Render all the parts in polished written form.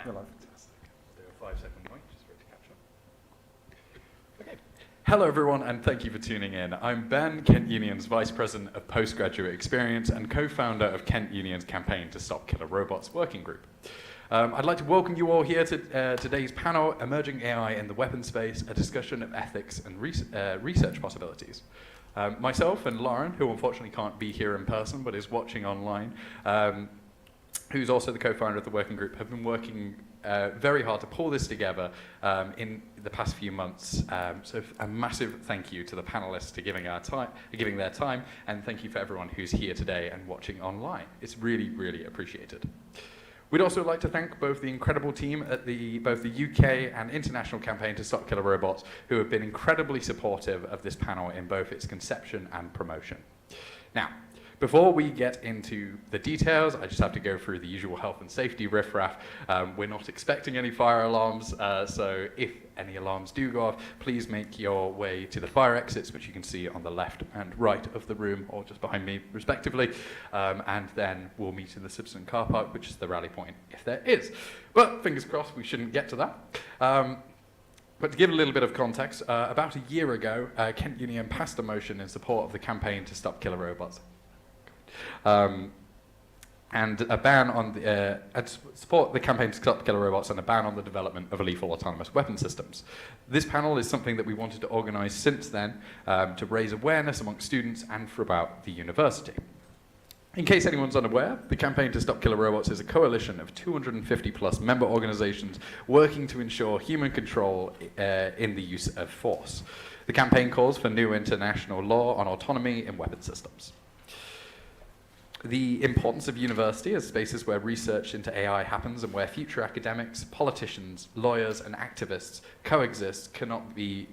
You're live. Fantastic. We'll do a 5-second wait just for it to catch up. Okay. Hello, everyone, and thank you for tuning in. I'm Ben, Kent Union's Vice President of Postgraduate Experience and co-founder of Kent Union's Campaign to Stop Killer Robots Working Group. I'd like to welcome you all here to today's panel, Emerging AI in the Weapons Space, a discussion of ethics and research possibilities. Myself and Lauren, who unfortunately can't be here in person but is watching online, who's also the co-founder of the working group, have been working very hard to pull this together in the past few months. So a massive thank you to the panelists for giving their time, and thank you for everyone who's here today and watching online. It's really, really appreciated. We'd also like to thank both the incredible team at both the UK and international campaign to stop killer robots, who have been incredibly supportive of this panel in both its conception and promotion. Now, before we get into the details, I just have to go through the usual health and safety riffraff. We're not expecting any fire alarms, so if any alarms do go off, please make your way to the fire exits, which you can see on the left and right of the room, or just behind me, respectively. And then we'll meet in the Simpson car park, which is the rally point, if there is. But fingers crossed, we shouldn't get to that. But to give a little bit of context, about a year ago, Kent Union passed a motion in support of the campaign to stop killer robots. And a ban on support the campaign to stop killer robots and a ban on the development of lethal autonomous weapon systems. This panel is something that we wanted to organise since then to raise awareness amongst students and throughout the university. In case anyone's unaware, the Campaign to Stop Killer Robots is a coalition of 250 plus member organisations working to ensure human control in the use of force. The campaign calls for new international law on autonomy in weapon systems. The importance of university as spaces where research into AI happens and where future academics, politicians, lawyers, and activists coexist cannot be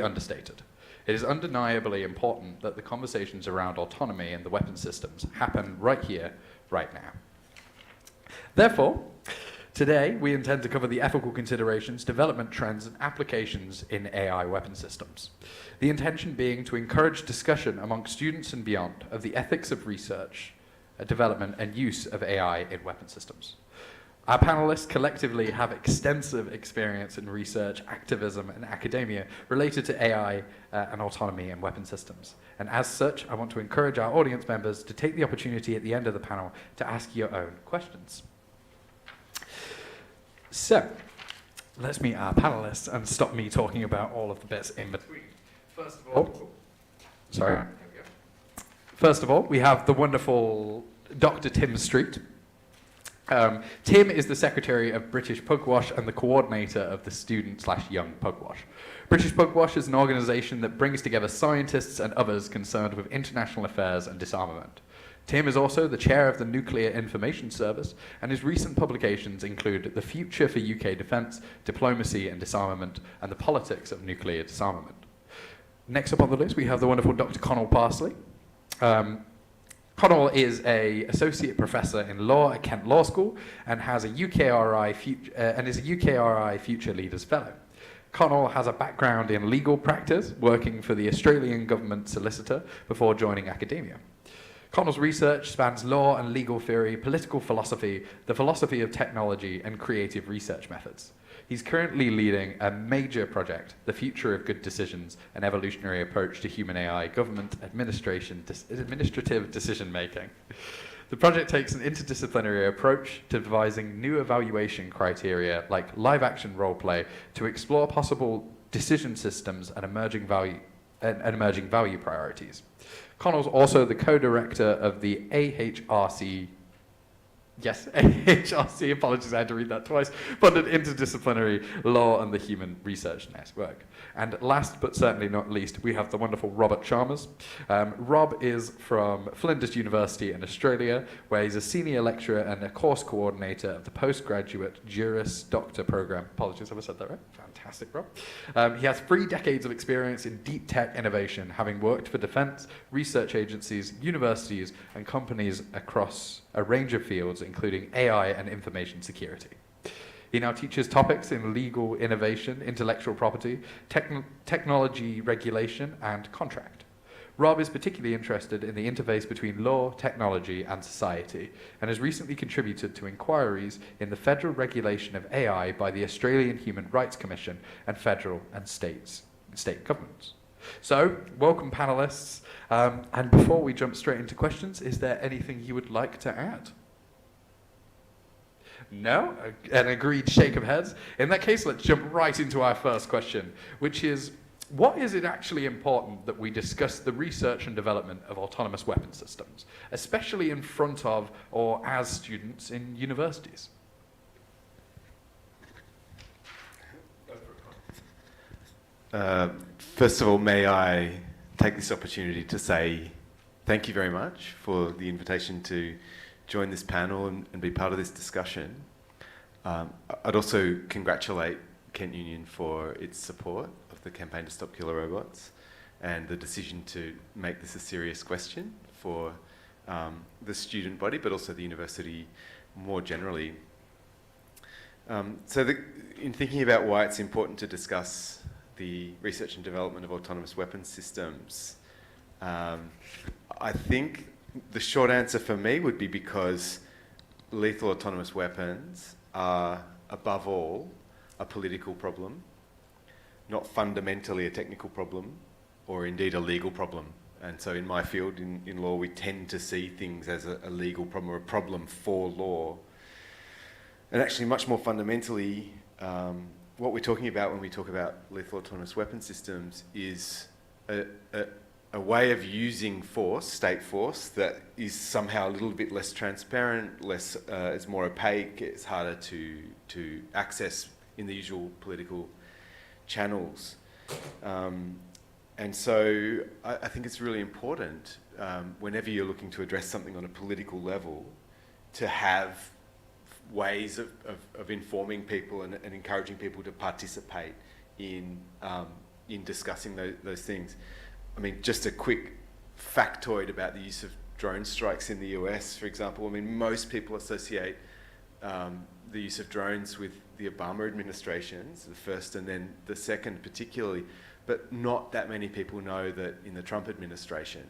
understated. It is undeniably important that the conversations around autonomy in the weapon systems happen right here, right now. Therefore, today we intend to cover the ethical considerations, development trends, and applications in AI weapon systems. The intention being to encourage discussion amongst students and beyond of the ethics of research, development, and use of AI in weapon systems. Our panelists collectively have extensive experience in research, activism, and academia related to AI and autonomy in weapon systems. And as such, I want to encourage our audience members to take the opportunity at the end of the panel to ask your own questions. So, let's meet our panelists and stop me talking about all of the bits in between. First of all, we have the wonderful Dr. Tim Street. Tim is the Secretary of British Pugwash and the coordinator of the Student/Young Pugwash. British Pugwash is an organisation that brings together scientists and others concerned with international affairs and disarmament. Tim is also the chair of the Nuclear Information Service, and his recent publications include The Future for UK Defence, Diplomacy and Disarmament, and the Politics of Nuclear Disarmament. Next up on the list, we have the wonderful Dr. Connal Parsley. Connal is an associate professor in law at Kent Law School and has a UKRI is a UKRI Future Leaders Fellow. Connal has a background in legal practice, working for the Australian government solicitor before joining academia. Connal's research spans law and legal theory, political philosophy, the philosophy of technology, and creative research methods. He's currently leading a major project, The Future of Good Decisions, an evolutionary approach to human AI government administrative decision-making. The project takes an interdisciplinary approach to devising new evaluation criteria like live-action role-play to explore possible decision systems and emerging value priorities. Connal's also the co-director of the AHRC, apologies, I had to read that twice, funded Interdisciplinary Law and the Human Research Network. And last but certainly not least, we have the wonderful Robert Chalmers. Rob is from Flinders University in Australia, where he's a senior lecturer and a course coordinator of the postgraduate Juris Doctor program. Apologies, have I said that right? Fantastic, Rob. He has 3 decades of experience in deep tech innovation, having worked for defense, research agencies, universities, and companies across a range of fields, including AI and information security. He now teaches topics in legal innovation, intellectual property, technology regulation, and contract. Rob is particularly interested in the interface between law, technology, and society, and has recently contributed to inquiries in the federal regulation of AI by the Australian Human Rights Commission and federal and state governments. So, welcome panellists, and before we jump straight into questions, is there anything you would like to add? No? An agreed shake of heads. In that case, let's jump right into our first question, which is, what is it actually important that we discuss the research and development of autonomous weapon systems, especially in front of or as students in universities? First of all, may I take this opportunity to say thank you very much for the invitation to join this panel and be part of this discussion. I'd also congratulate Kent Union for its support of the campaign to stop killer robots and the decision to make this a serious question for the student body, but also the university more generally. In thinking about why it's important to discuss the research and development of autonomous weapons systems, I think the short answer for me would be because lethal autonomous weapons are, above all, a political problem, not fundamentally a technical problem, or indeed a legal problem. And so in my field, in law, we tend to see things as a legal problem or a problem for law. And actually, much more fundamentally, what we're talking about when we talk about lethal autonomous weapon systems is a way of using force, state force, that is somehow a little bit less transparent, it's more opaque, it's harder to access in the usual political channels. And so I think it's really important, whenever you're looking to address something on a political level, to have ways of informing people and encouraging people to participate in discussing those things. I mean, just a quick factoid about the use of drone strikes in the US, for example. I mean, most people associate the use of drones with the Obama administrations, the first and then the second particularly, but not that many people know that in the Trump administration,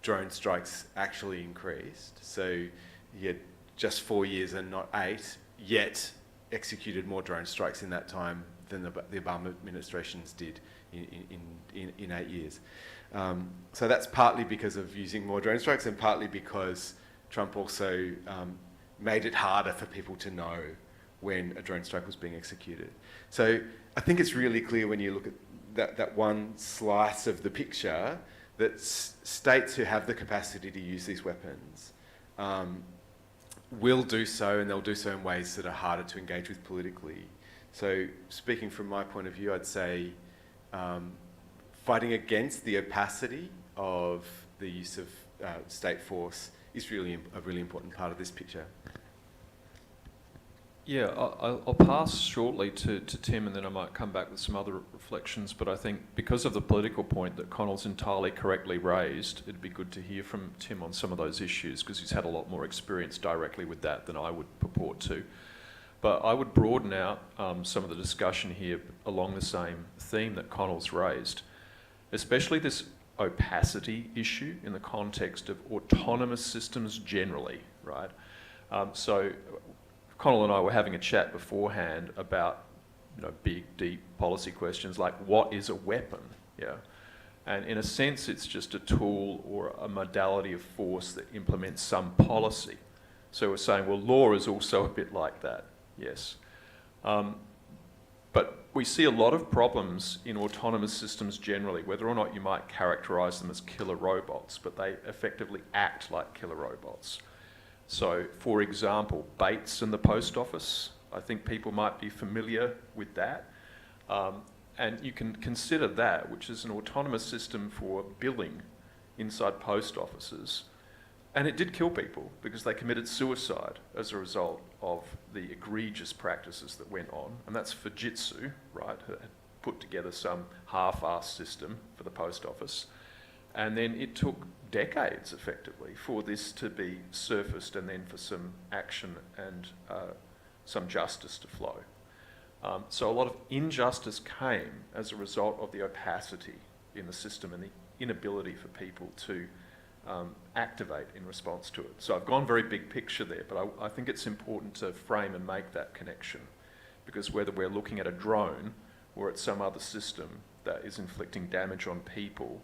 drone strikes actually increased. So he had just 4 years and not 8, yet executed more drone strikes in that time than the Obama administrations did in 8 years. So that's partly because of using more drone strikes and partly because Trump also made it harder for people to know when a drone strike was being executed. So I think it's really clear when you look at that one slice of the picture that states who have the capacity to use these weapons will do so, and they'll do so in ways that are harder to engage with politically. So speaking from my point of view, I'd say fighting against the opacity of the use of state force is really a really important part of this picture. Yeah, I'll pass shortly to Tim, and then I might come back with some other reflections, but I think because of the political point that Connal's entirely correctly raised, it'd be good to hear from Tim on some of those issues, because he's had a lot more experience directly with that than I would purport to. But I would broaden out some of the discussion here along the same theme that Connal's raised, especially this opacity issue in the context of autonomous systems generally, right? So Connal and I were having a chat beforehand about, big, deep policy questions like what is a weapon, yeah? And in a sense, it's just a tool or a modality of force that implements some policy. So we're saying, well, law is also a bit like that, yes. But we see a lot of problems in autonomous systems generally, whether or not you might characterise them as killer robots, but they effectively act like killer robots. So, for example, Bates and the post office, I think people might be familiar with that. And you can consider that, which is an autonomous system for billing inside post offices. And it did kill people because they committed suicide as a result of the egregious practices that went on. And that's Fujitsu, right, who had put together some half-assed system for the post office. And then it took decades, effectively, for this to be surfaced and then for some action and some justice to flow. So a lot of injustice came as a result of the opacity in the system and the inability for people to activate in response to it. So I've gone very big picture there, but I think it's important to frame and make that connection, because whether we're looking at a drone or at some other system that is inflicting damage on people,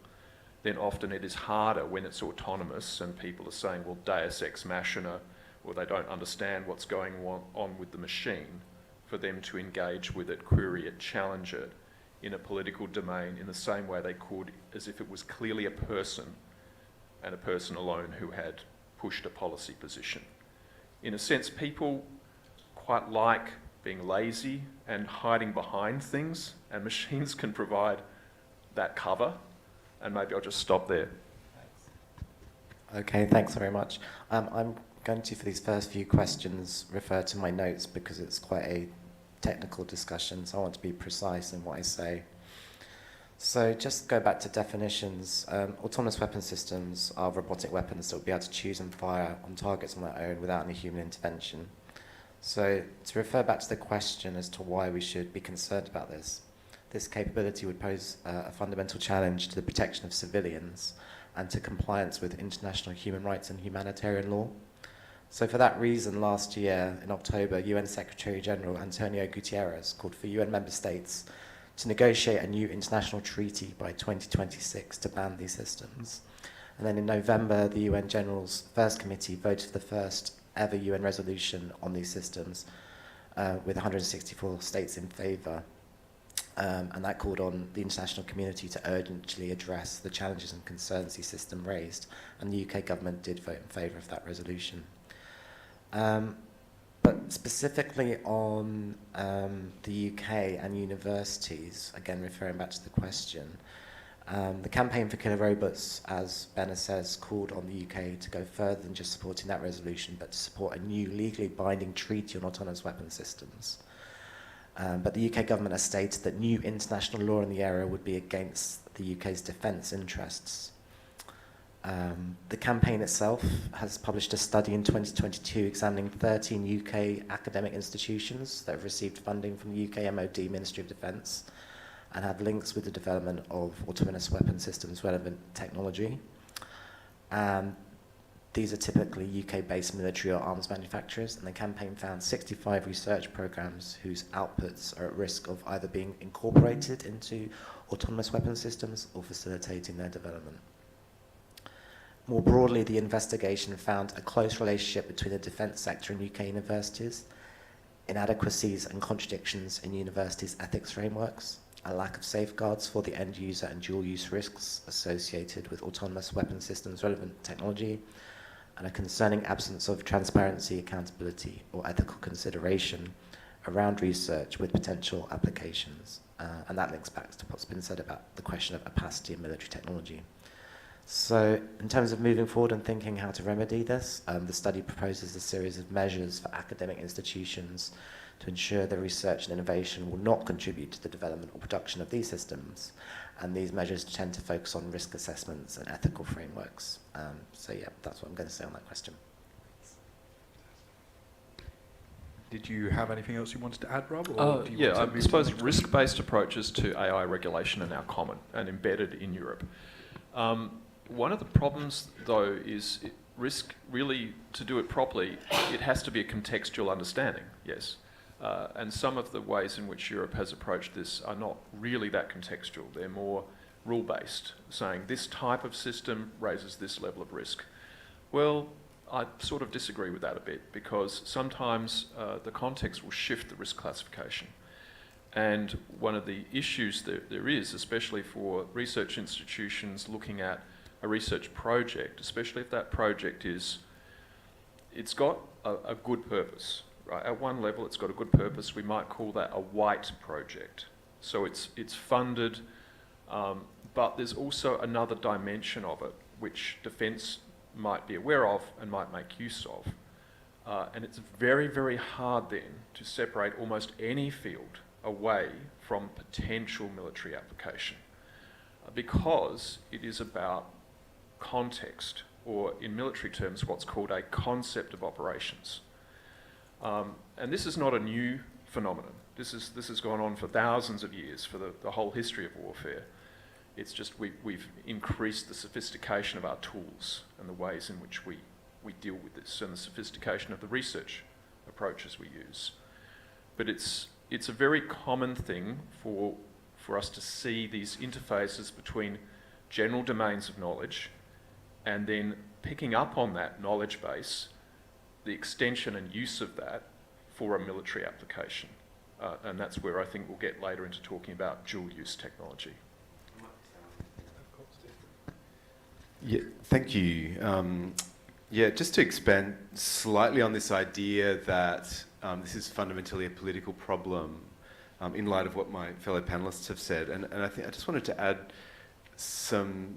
then often it is harder when it's autonomous and people are saying, well, Deus ex machina, or they don't understand what's going on with the machine, for them to engage with it, query it, challenge it in a political domain in the same way they could as if it was clearly a person, and a person alone who had pushed a policy position. In a sense, people quite like being lazy and hiding behind things, and machines can provide that cover. And maybe I'll just stop there. Okay, thanks very much. I'm going to, for these first few questions, refer to my notes because it's quite a technical discussion, so I want to be precise in what I say. So just go back to definitions. Autonomous weapon systems are robotic weapons that will be able to choose and fire on targets on their own without any human intervention. So to refer back to the question as to why we should be concerned about this capability would pose a fundamental challenge to the protection of civilians and to compliance with international human rights and humanitarian law. So for that reason, last year in October, UN Secretary General Antonio Guterres called for UN member states to negotiate a new international treaty by 2026 to ban these systems. And then in November, the UN General's First Committee voted for the first ever UN resolution on these systems, with 164 states in favour. And that called on the international community to urgently address the challenges and concerns the system raised. And the UK government did vote in favour of that resolution. But specifically on the UK and universities, again referring back to the question, the Campaign for Killer Robots, as Benna says, called on the UK to go further than just supporting that resolution, but to support a new legally binding treaty on autonomous weapon systems. But the UK government has stated that new international law in the area would be against the UK's defence interests. The campaign itself has published a study in 2022 examining 13 UK academic institutions that have received funding from the UK MOD Ministry of Defence and have links with the development of autonomous weapon systems relevant technology. These are typically UK-based military or arms manufacturers, and the campaign found 65 research programs whose outputs are at risk of either being incorporated into autonomous weapon systems or facilitating their development. More broadly, the investigation found a close relationship between the defence sector and UK universities, inadequacies and contradictions in universities' ethics frameworks, a lack of safeguards for the end user and dual-use risks associated with autonomous weapon systems relevant technology, and a concerning absence of transparency, accountability, or ethical consideration around research with potential applications. And that links back to what's been said about the question of opacity in military technology. So in terms of moving forward and thinking how to remedy this, the study proposes a series of measures for academic institutions to ensure that research and innovation will not contribute to the development or production of these systems. And these measures tend to focus on risk assessments and ethical frameworks. So yeah, that's what I'm going to say on that question. Did you have anything else you wanted to add, Rob? Or do you yeah, want to I move to suppose the next risk-based approaches to AI regulation are now common and embedded in Europe. One of the problems, though, is risk really, to do it properly, it has to be a contextual understanding, yes. And some of the ways in which Europe has approached this are not really that contextual. They're more rule-based, saying this type of system raises this level of risk. Well, I sort of disagree with that a bit, because sometimes the context will shift the risk classification. And one of the issues that there is, especially for research institutions looking at a research project, especially if that project it's got a good purpose, right? At one level, it's got a good purpose. We might call that a white project. So it's funded, but there's also another dimension of it, which defence might be aware of and might make use of. And it's very, very hard then to separate almost any field away from potential military application, because it is about context, or in military terms, what's called a concept of operations. And this is not a new phenomenon. This has gone on for thousands of years, for the whole history of warfare. It's just we've increased the sophistication of our tools and the ways in which we deal with this, and the sophistication of the research approaches we use. But it's a very common thing for us to see these interfaces between general domains of knowledge and then picking up on that knowledge base, the extension and use of that for a military application. And that's where I think we'll get later into talking about dual-use technology. Yeah, thank you. Yeah, just to expand slightly on this idea that this is fundamentally a political problem, in light of what my fellow panellists have said, and I think I just wanted to add some.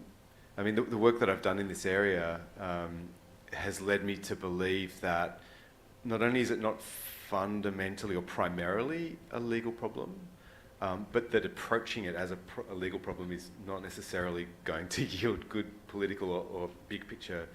I mean, the work that I've done in this area has led me to believe that not only is it not fundamentally or primarily a legal problem, but that approaching it as a legal problem is not necessarily going to yield good political or big picture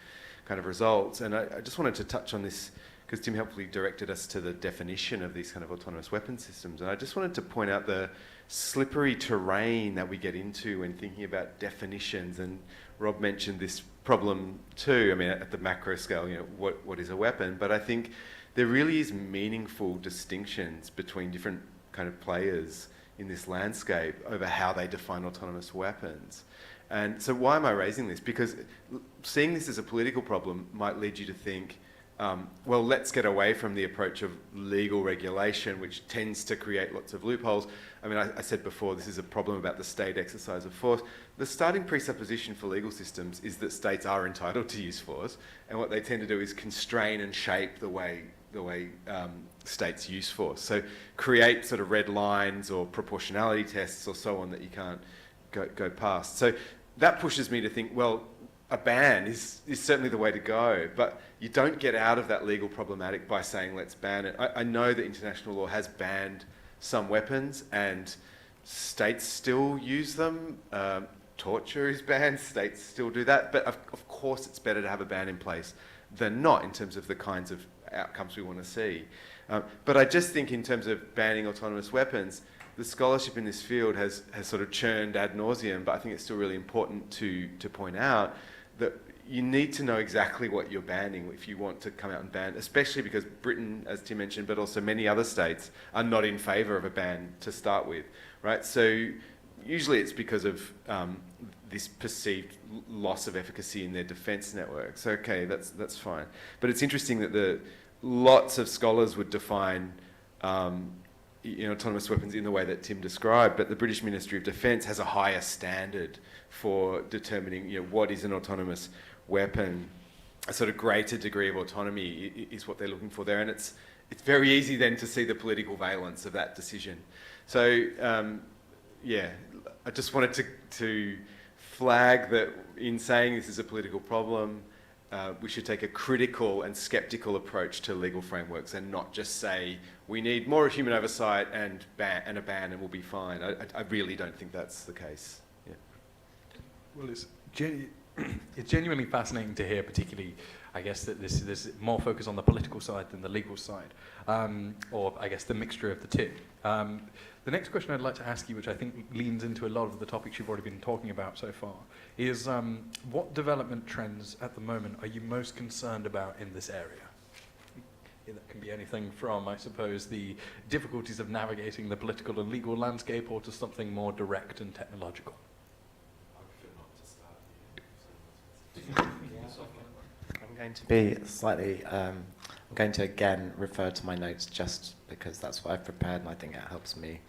kind of results. And I just wanted to touch on this because Tim helpfully directed us to the definition of these kind of autonomous weapon systems. And I just wanted to point out the slippery terrain that we get into when thinking about definitions. And Rob mentioned this problem too. I mean, at the macro scale, you know, what is a weapon? But I think there really is meaningful distinctions between different kind of players in this landscape over how they define autonomous weapons. And so why am I raising this? Because seeing this as a political problem might lead you to think, well, let's get away from the approach of legal regulation, which tends to create lots of loopholes. I mean, I said before, this is a problem about the state exercise of force. The starting presupposition for legal systems is that states are entitled to use force, and what they tend to do is constrain and shape the way states use force. So create sort of red lines or proportionality tests or so on that you can't go past. So that pushes me to think, well, a ban is certainly the way to go, but you don't get out of that legal problematic by saying let's ban it. I know that international law has banned some weapons and states still use them. Torture is banned, states still do that, but of course it's better to have a ban in place than not in terms of the kinds of outcomes we want to see. But I just think in terms of banning autonomous weapons, the scholarship in this field has sort of churned ad nauseum, but I think it's still really important to point out that you need to know exactly what you're banning if you want to come out and ban, especially because Britain, as Tim mentioned, but also many other states are not in favour of a ban to start with, right? So usually it's because of this perceived loss of efficacy in their defence network. So okay, that's fine. But it's interesting that lots of scholars would define autonomous weapons in the way that Tim described, but the British Ministry of Defence has a higher standard for determining what is an autonomous weapon. A sort of greater degree of autonomy is what they're looking for there, and it's very easy then to see the political valence of that decision. So I just wanted to flag that in saying this is a political problem, we should take a critical and sceptical approach to legal frameworks and not just say we need more human oversight and a ban and we'll be fine. I really don't think that's the case. Yeah. Well, it's genuinely fascinating to hear, particularly, I guess, that there's more focus on the political side than the legal side, or I guess the mixture of the two. The next question I'd like to ask you, which I think leans into a lot of the topics you've already been talking about so far, is what development trends at the moment are you most concerned about in this area? That can be anything from, I suppose, the difficulties of navigating the political and legal landscape, or to something more direct and technological. I'm going to be slightly, I'm going to again refer to my notes just because that's what I've prepared and I think it helps me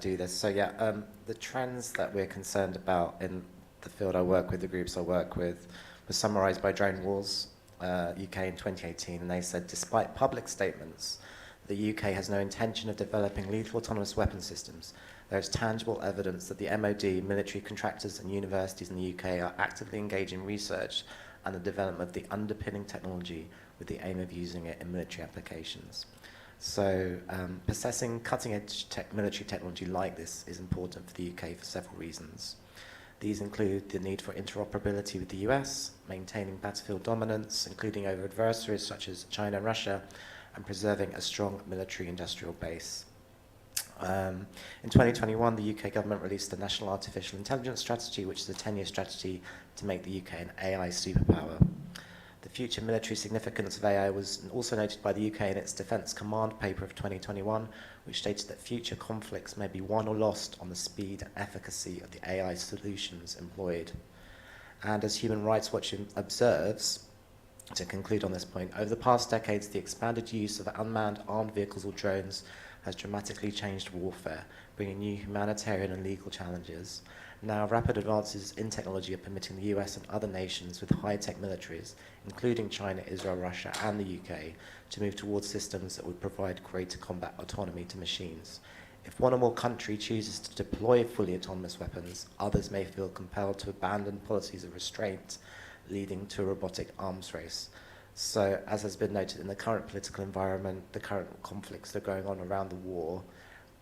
do this. So yeah, the trends that we're concerned about in the field I work with, the groups I work with, was summarised by Drone Wars UK in 2018, and they said, despite public statements, the UK has no intention of developing lethal autonomous weapon systems. There is tangible evidence that the MOD, military contractors and universities in the UK are actively engaged in research and the development of the underpinning technology with the aim of using it in military applications. So possessing cutting-edge military technology like this is important for the UK for several reasons. These include the need for interoperability with the US, maintaining battlefield dominance, including over adversaries such as China and Russia, and preserving a strong military industrial base. In 2021, the UK government released the National Artificial Intelligence Strategy, which is a 10-year strategy to make the UK an AI superpower. The future military significance of AI was also noted by the UK in its Defence Command paper of 2021, which stated that future conflicts may be won or lost on the speed and efficacy of the AI solutions employed. And as Human Rights Watch observes, to conclude on this point, over the past decades, the expanded use of unmanned armed vehicles or drones has dramatically changed warfare, bringing new humanitarian and legal challenges. Now, rapid advances in technology are permitting the US and other nations with high-tech militaries, including China, Israel, Russia, and the UK, to move towards systems that would provide greater combat autonomy to machines. If one or more countries chooses to deploy fully autonomous weapons, others may feel compelled to abandon policies of restraint, leading to a robotic arms race. So, as has been noted in the current political environment, the current conflicts that are going on around the war,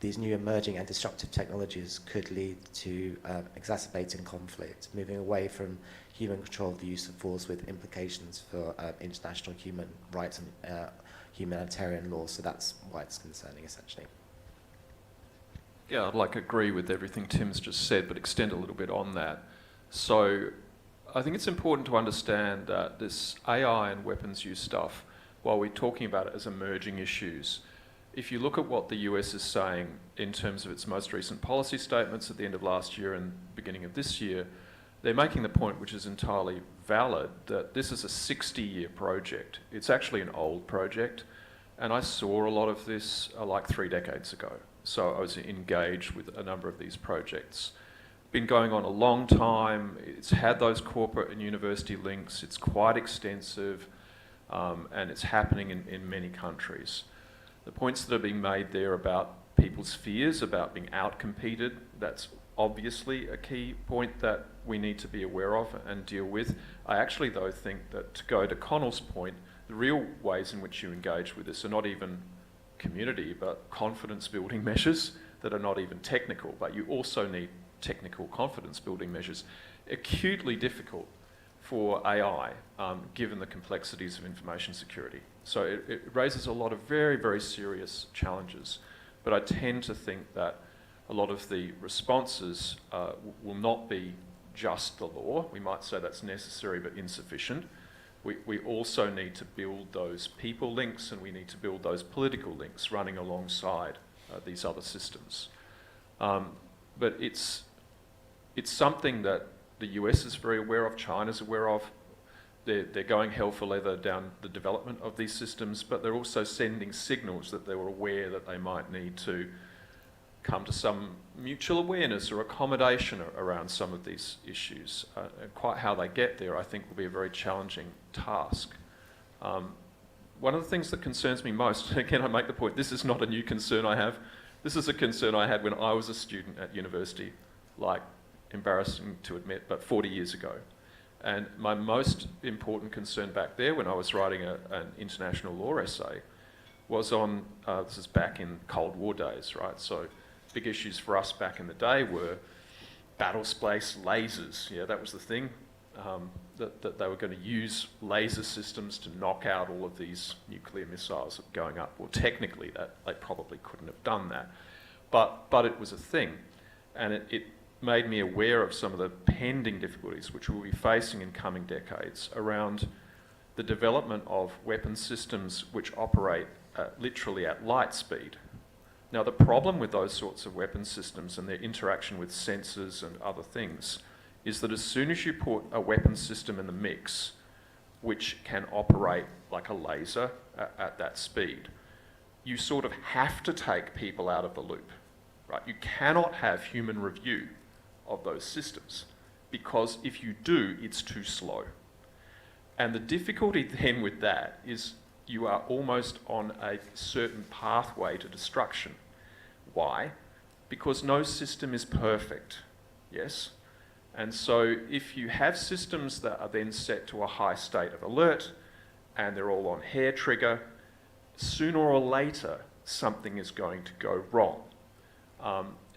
these new emerging and disruptive technologies could lead to exacerbating conflict, moving away from human control of the use of force with implications for international human rights and humanitarian law. So that's why it's concerning, essentially. Yeah, I'd agree with everything Tim's just said, but extend a little bit on that. So I think it's important to understand that this AI and weapons use stuff, while we're talking about it as emerging issues, if you look at what the US is saying in terms of its most recent policy statements at the end of last year and beginning of this year, they're making the point, which is entirely valid, that this is a 60-year project. It's actually an old project, and I saw a lot of this 3 decades ago. So I was engaged with a number of these projects. Been going on a long time. It's had those corporate and university links. It's quite extensive, and it's happening in many countries. The points that are being made there about people's fears about being outcompeted, that's obviously a key point that we need to be aware of and deal with. I actually, though, think that to go to Connal's point, the real ways in which you engage with this are not even community, but confidence building measures that are not even technical, but you also need technical confidence building measures. Acutely difficult for AI, given the complexities of information security. So it raises a lot of very, very serious challenges. But I tend to think that a lot of the responses will not be just the law. We might say that's necessary but insufficient. We also need to build those people links, and we need to build those political links running alongside these other systems. But it's something that the US is very aware of, China's aware of. They're going hell for leather down the development of these systems, but they're also sending signals that they were aware that they might need to come to some mutual awareness or accommodation around some of these issues. And quite how they get there, I think, will be a very challenging task. One of the things that concerns me most, again, I make the point, this is not a new concern I have. This is a concern I had when I was a student at university, embarrassing to admit, but 40 years ago. And my most important concern back there when I was writing an international law essay was on, this is back in Cold War days, right? So big issues for us back in the day were battle space lasers. Yeah, that was the thing, that they were going to use laser systems to knock out all of these nuclear missiles going up. Well, technically, that they probably couldn't have done that. But it was a thing. And it made me aware of some of the pending difficulties which we'll be facing in coming decades around the development of weapon systems which operate literally at light speed. Now, the problem with those sorts of weapon systems and their interaction with sensors and other things is that as soon as you put a weapon system in the mix which can operate like a laser at that speed, you sort of have to take people out of the loop, right? You cannot have human review of those systems, because if you do, it's too slow. And the difficulty then with that is you are almost on a certain pathway to destruction. Why? Because no system is perfect, yes? And so if you have systems that are then set to a high state of alert and they're all on hair trigger, sooner or later something is going to go wrong.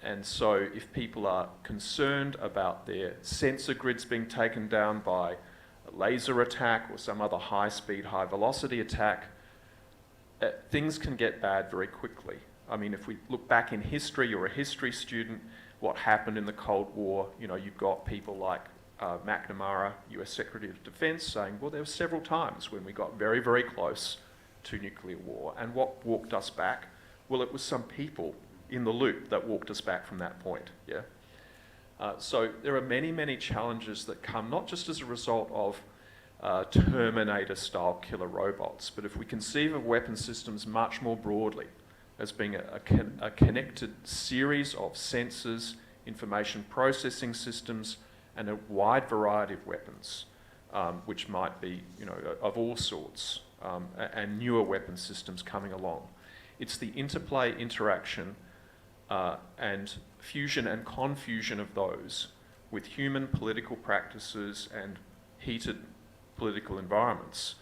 And so if people are concerned about their sensor grids being taken down by a laser attack or some other high-speed, high-velocity attack, things can get bad very quickly. I mean, if we look back in history, you're a history student, what happened in the Cold War, you know, you've got people like McNamara, US Secretary of Defense, saying, well, there were several times when we got very, very close to nuclear war. And what walked us back? Well, it was some people in the loop that walked us back from that point, yeah? So there are many, many challenges that come, not just as a result of Terminator-style killer robots, but if we conceive of weapon systems much more broadly as being a connected series of sensors, information processing systems, and a wide variety of weapons, which might be, you know, of all sorts, and newer weapon systems coming along. It's the interplay, interaction, and fusion and confusion of those with human political practices and heated political environments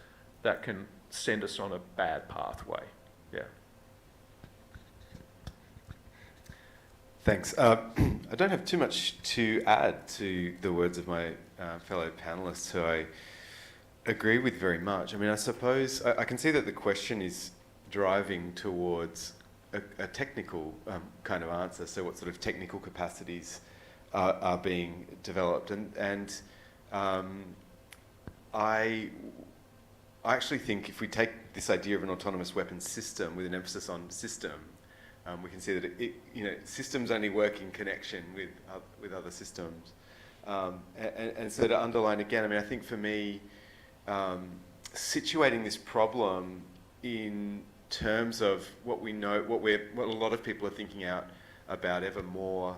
that can send us on a bad pathway. Yeah. Thanks. I don't have too much to add to the words of my fellow panellists, who I agree with very much. I mean, I suppose I can see that the question is driving towards a technical kind of answer. So what sort of technical capacities are being developed? And I actually think if we take this idea of an autonomous weapons system with an emphasis on system, we can see that systems only work in connection with other systems. And so to underline again, I mean, I think for me, situating this problem in terms of what we know, what a lot of people are thinking out about ever more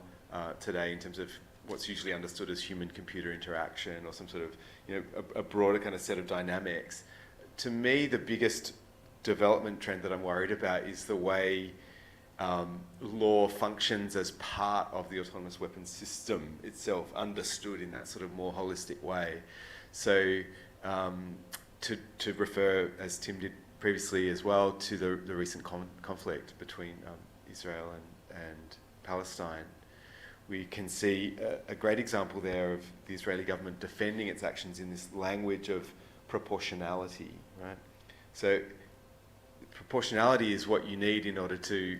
today, in terms of what's usually understood as human-computer interaction, or some sort of, a broader kind of set of dynamics. To me, the biggest development trend that I'm worried about is the way law functions as part of the autonomous weapons system itself, understood in that sort of more holistic way. So to refer, as Tim did previously as well, to the recent conflict between Israel and Palestine, we can see a great example there of the Israeli government defending its actions in this language of proportionality, right? So proportionality is what you need in order to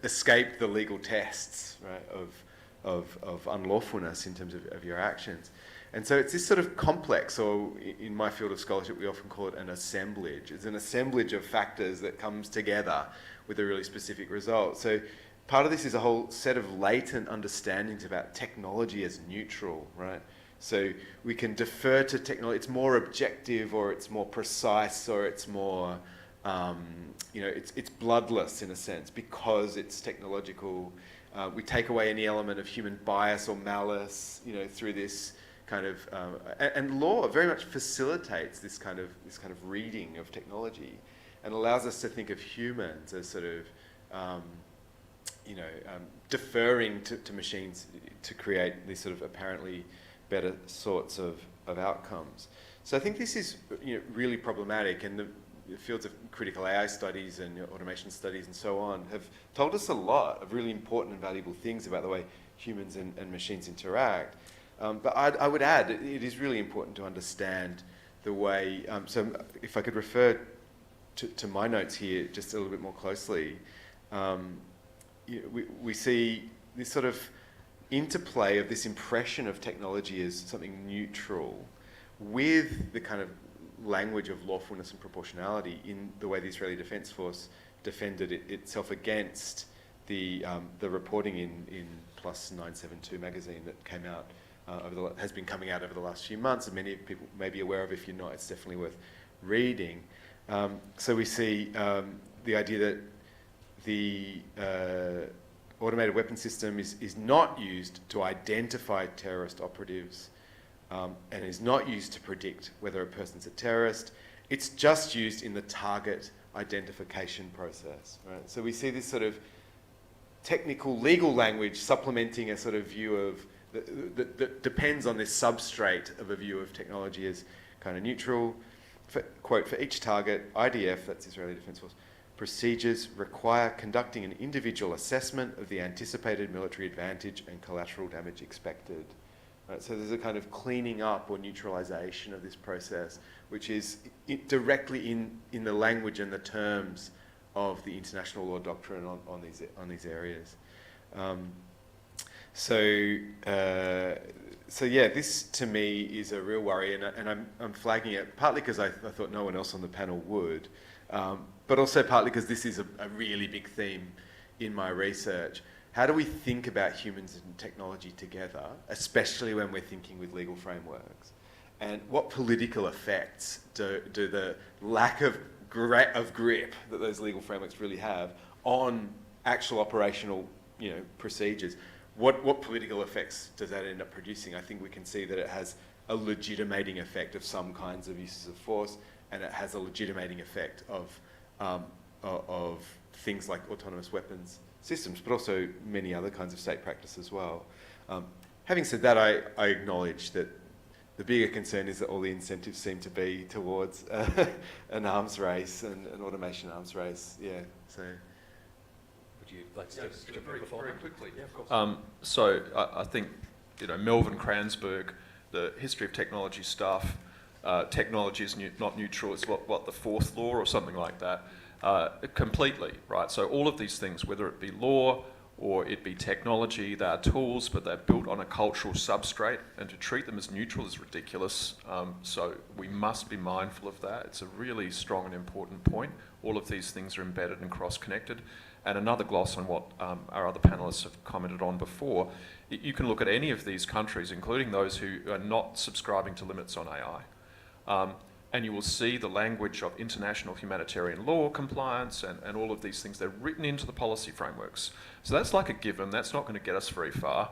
escape the legal tests, right, of unlawfulness in terms of your actions. And so it's this sort of complex, or in my field of scholarship we often call it an assemblage. It's an assemblage of factors that comes together with a really specific result. So part of this is a whole set of latent understandings about technology as neutral, right? So we can defer to technology. It's more objective, or it's more precise, or it's more, it's bloodless in a sense because it's technological. We take away any element of human bias or malice, through this kind of, and law very much facilitates this kind of reading of technology, and allows us to think of humans as sort of, deferring to machines to create these sort of apparently better sorts of outcomes. So I think this is really problematic, and the fields of critical AI studies and automation studies and so on have told us a lot of really important and valuable things about the way humans and machines interact. But I would add, it is really important to understand the way, so if I could refer to my notes here just a little bit more closely, we see this sort of interplay of this impression of technology as something neutral with the kind of language of lawfulness and proportionality in the way the Israeli Defence Force defended itself against the reporting in Plus 972 magazine that came out, has been coming out over the last few months, and many people may be aware of. If you're not, it's definitely worth reading. So we see the idea that the automated weapon system is not used to identify terrorist operatives, and is not used to predict whether a person's a terrorist. It's just used in the target identification process, right? So we see this sort of technical legal language supplementing a sort of view of that depends on this substrate of a view of technology as kind of neutral. Quote, for each target, IDF, that's Israeli Defence Force, procedures require conducting an individual assessment of the anticipated military advantage and collateral damage expected. Right, so there's a kind of cleaning up or neutralisation of this process, which is directly in the language and the terms of the international law doctrine on these areas. So yeah, this to me is a real worry, and I'm flagging it partly because I thought no one else on the panel would, but also partly because this is a really big theme in my research. How do we think about humans and technology together, especially when we're thinking with legal frameworks? And what political effects do the lack of grip that those legal frameworks really have on actual operational, procedures? What political effects does that end up producing? I think we can see that it has a legitimating effect of some kinds of uses of force, and it has a legitimating effect of things like autonomous weapons systems, but also many other kinds of state practice as well. Having said that, I acknowledge that the bigger concern is that all the incentives seem to be towards an arms race, and an automation arms race. Yeah, so... Would you like to take very quickly? Yeah, of course. So I think, Melvin Kranzberg, the history of technology stuff, technology is not neutral, it's what the fourth law or something like that, completely, right? So all of these things, whether it be law or it be technology, they are tools, but they're built on a cultural substrate, and to treat them as neutral is ridiculous. So we must be mindful of that. It's a really strong and important point. All of these things are embedded and cross-connected. And another gloss on what our other panellists have commented on before, you can look at any of these countries, including those who are not subscribing to limits on AI, and you will see the language of international humanitarian law compliance and all of these things. They're written into the policy frameworks. So that's like a given. That's not going to get us very far.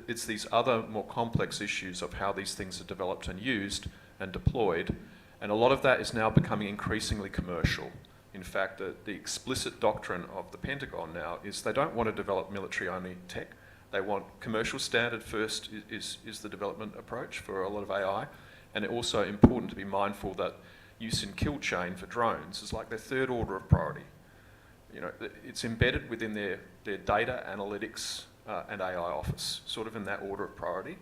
It's these other more complex issues of how these things are developed and used and deployed, and a lot of that is now becoming increasingly commercial. In fact, the explicit doctrine of the Pentagon now is they don't want to develop military-only tech. They want commercial standard first is the development approach for a lot of AI. And it's also important to be mindful that use in kill chain for drones is like their third order of priority. It's embedded within their data analytics and AI office, sort of in that order of priority.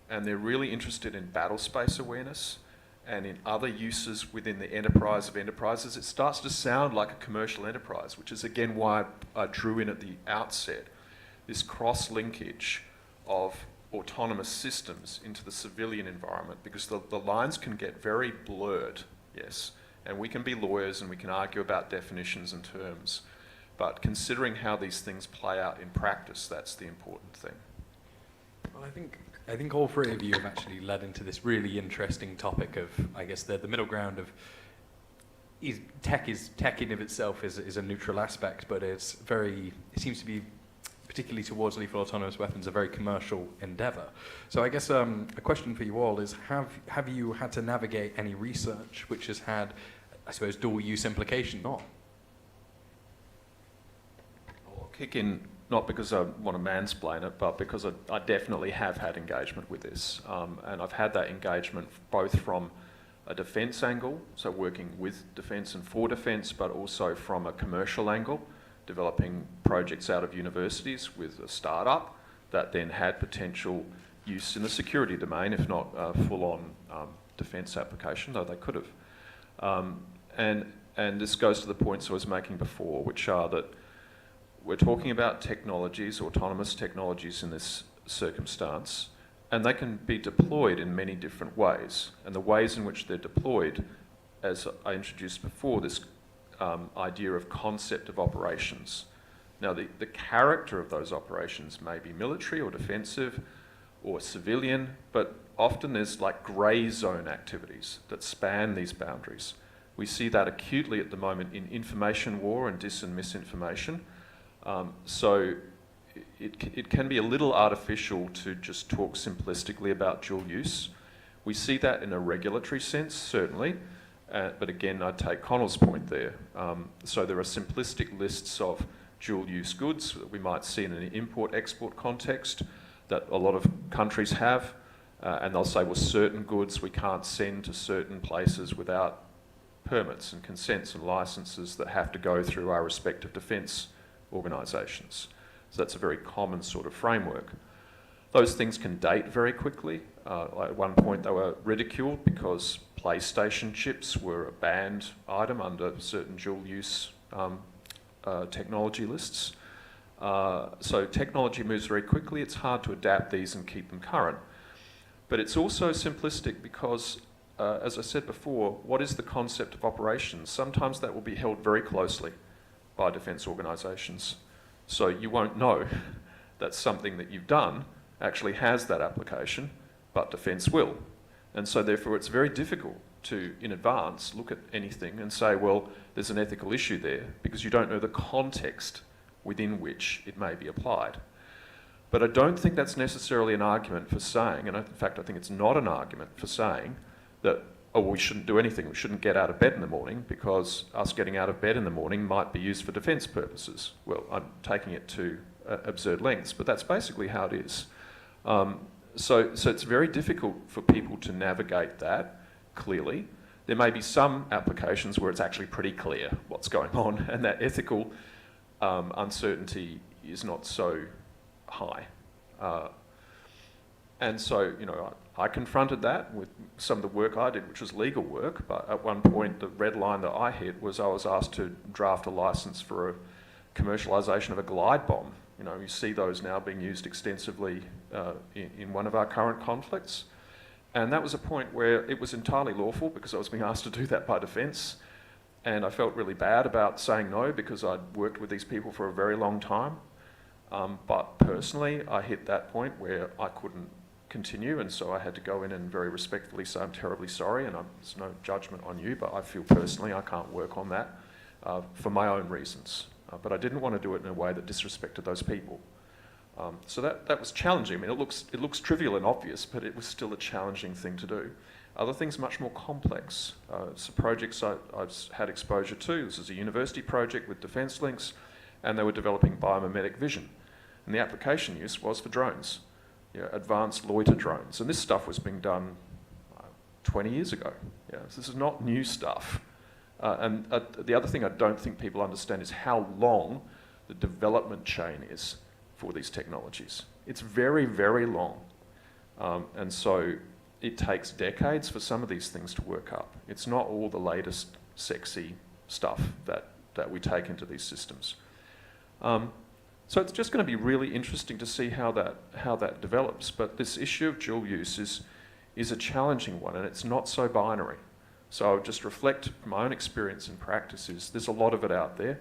And they're really interested in battle space awareness and in other uses within the enterprise of enterprises. It starts to sound like a commercial enterprise, which is again why I drew in at the outset this cross-linkage of autonomous systems into the civilian environment, because the lines can get very blurred, yes, and we can be lawyers and we can argue about definitions and terms, but considering how these things play out in practice, that's the important thing. Well, I think all three of you have actually led into this really interesting topic of, I guess, the middle ground of tech in of itself is a neutral aspect, but it seems to be, particularly towards lethal autonomous weapons, a very commercial endeavour. So I guess a question for you all is, have you had to navigate any research which has had, I suppose, dual use implication? Not. I'll kick in, not because I want to mansplain it, but because I definitely have had engagement with this. And I've had that engagement both from a defence angle, so working with defence and for defence, but also from a commercial angle, developing projects out of universities with a startup that then had potential use in the security domain, if not full-on defence application, though they could have. And this goes to the points I was making before, which are that we're talking about technologies, autonomous technologies in this circumstance, and they can be deployed in many different ways. And the ways in which they're deployed, as I introduced before, this idea of concept of operations. Now, the character of those operations may be military or defensive or civilian, but often there's like grey zone activities that span these boundaries. We see that acutely at the moment in information war and dis and misinformation. So it can be a little artificial to just talk simplistically about dual use. We see that in a regulatory sense, certainly. But again, I'd take Connal's point there. So there are simplistic lists of dual-use goods that we might see in an import-export context that a lot of countries have, and they'll say, well, certain goods we can't send to certain places without permits and consents and licenses that have to go through our respective defence organisations. So that's a very common sort of framework. Those things can date very quickly. At one point they were ridiculed because PlayStation chips were a banned item under certain dual-use technology lists. So technology moves very quickly. It's hard to adapt these and keep them current. But it's also simplistic because, as I said before, what is the concept of operations? Sometimes that will be held very closely by defence organisations. So you won't know that something that you've done actually has that application, but defence will. And so therefore it's very difficult to, in advance, look at anything and say, well, there's an ethical issue there, because you don't know the context within which it may be applied. But I don't think that's necessarily an argument for saying, and in fact I think it's not an argument for saying that, oh, we shouldn't do anything, we shouldn't get out of bed in the morning because us getting out of bed in the morning might be used for defence purposes. Well, I'm taking it to absurd lengths, but that's basically how it is. So it's very difficult for people to navigate that clearly. There may be some applications where it's actually pretty clear what's going on, and that ethical uncertainty is not so high. And so, you know, I confronted that with some of the work I did, which was legal work, but at one point the red line that I hit was I was asked to draft a licence for a commercialisation of a glide bomb. You know, you see those now being used extensively in one of our current conflicts. And that was a point where it was entirely lawful because I was being asked to do that by defence. And I felt really bad about saying no because I'd worked with these people for a very long time. But personally, I hit that point where I couldn't continue, and so I had to go in and very respectfully say I'm terribly sorry, and there's no judgment on you, but I feel personally I can't work on that for my own reasons. But I didn't want to do it in a way that disrespected those people. So that was challenging. I mean, it looks trivial and obvious, but it was still a challenging thing to do. Other things much more complex. Some projects I've had exposure to. This is a university project with Defence Links, and they were developing biomimetic vision. And the application use was for drones, you know, advanced loiter drones. And this stuff was being done 20 years ago. Yeah, so this is not new stuff. And the other thing I don't think people understand is how long the development chain is for these technologies. It's very, very long. And so it takes decades for some of these things to work up. It's not all the latest sexy stuff that we take into these systems. So it's just going to be really interesting to see how that develops. But this issue of dual use is a challenging one, and it's not so binary. So I'll just reflect from my own experience and practices. There's a lot of it out there.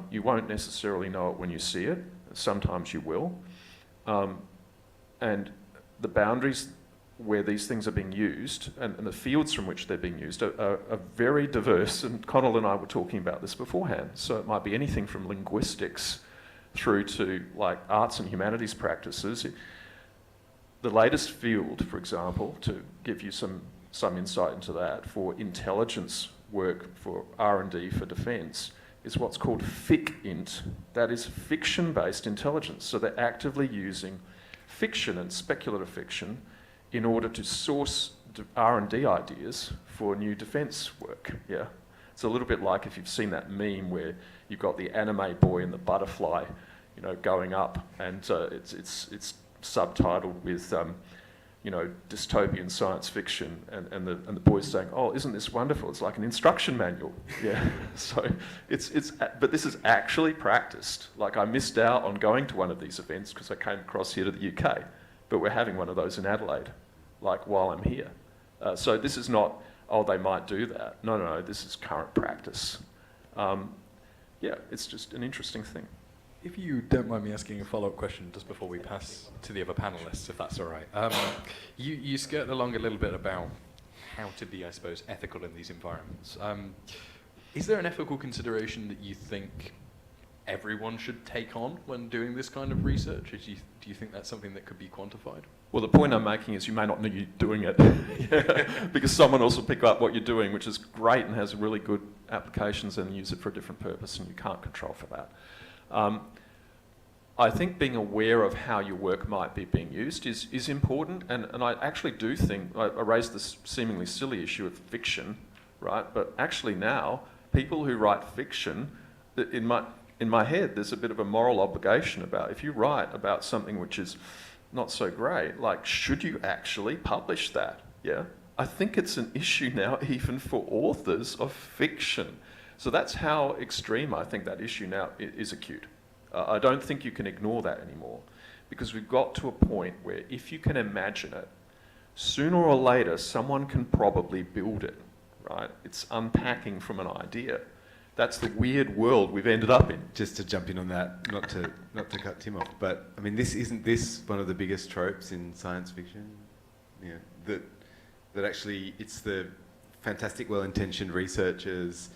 You won't necessarily know it when you see it. Sometimes you will. And the boundaries where these things are being used and the fields from which they're being used are very diverse. And Connal and I were talking about this beforehand. So it might be anything from linguistics through to like arts and humanities practices. The latest field, for example, to give you some insight into that, for intelligence work for R&D for defence, is what's called FIC-int. That is fiction-based intelligence. So they're actively using fiction and speculative fiction in order to source R&D ideas for new defence work. Yeah, it's a little bit like if you've seen that meme where you've got the anime boy and the butterfly, you know, going up, and it's subtitled with you know, dystopian science fiction, and the boy's saying, "Oh, isn't this wonderful? It's like an instruction manual." Yeah. So but this is actually practiced. Like, I missed out on going to one of these events because I came across here to the UK, but we're having one of those in Adelaide, like while I'm here. So this is not, oh, they might do that. No, this is current practice. Yeah, it's just an interesting thing. If you don't mind me asking a follow-up question just before we pass to the other panellists, if that's all right. You skirt along a little bit about how to be, I suppose, ethical in these environments. Is there an ethical consideration that you think everyone should take on when doing this kind of research? Do you think that's something that could be quantified? Well, the point I'm making is you may not know you're doing it because someone else will pick up what you're doing, which is great and has really good applications, and use it for a different purpose, and you can't control for that. I think being aware of how your work might be being used is important, and I actually do think, I raised this seemingly silly issue of fiction, right? But actually now, people who write fiction, in my head, there's a bit of a moral obligation about, if you write about something which is not so great, like, should you actually publish that? Yeah? I think it's an issue now even for authors of fiction. So that's how extreme I think that issue now is acute. I don't think you can ignore that anymore, because we've got to a point where if you can imagine it, sooner or later someone can probably build it, right? It's unpacking from an idea. That's the weird world we've ended up in. Just to jump in on that, not to cut Tim off, but I mean, isn't this one of the biggest tropes in science fiction? You know, that actually it's the fantastic, well-intentioned researchers'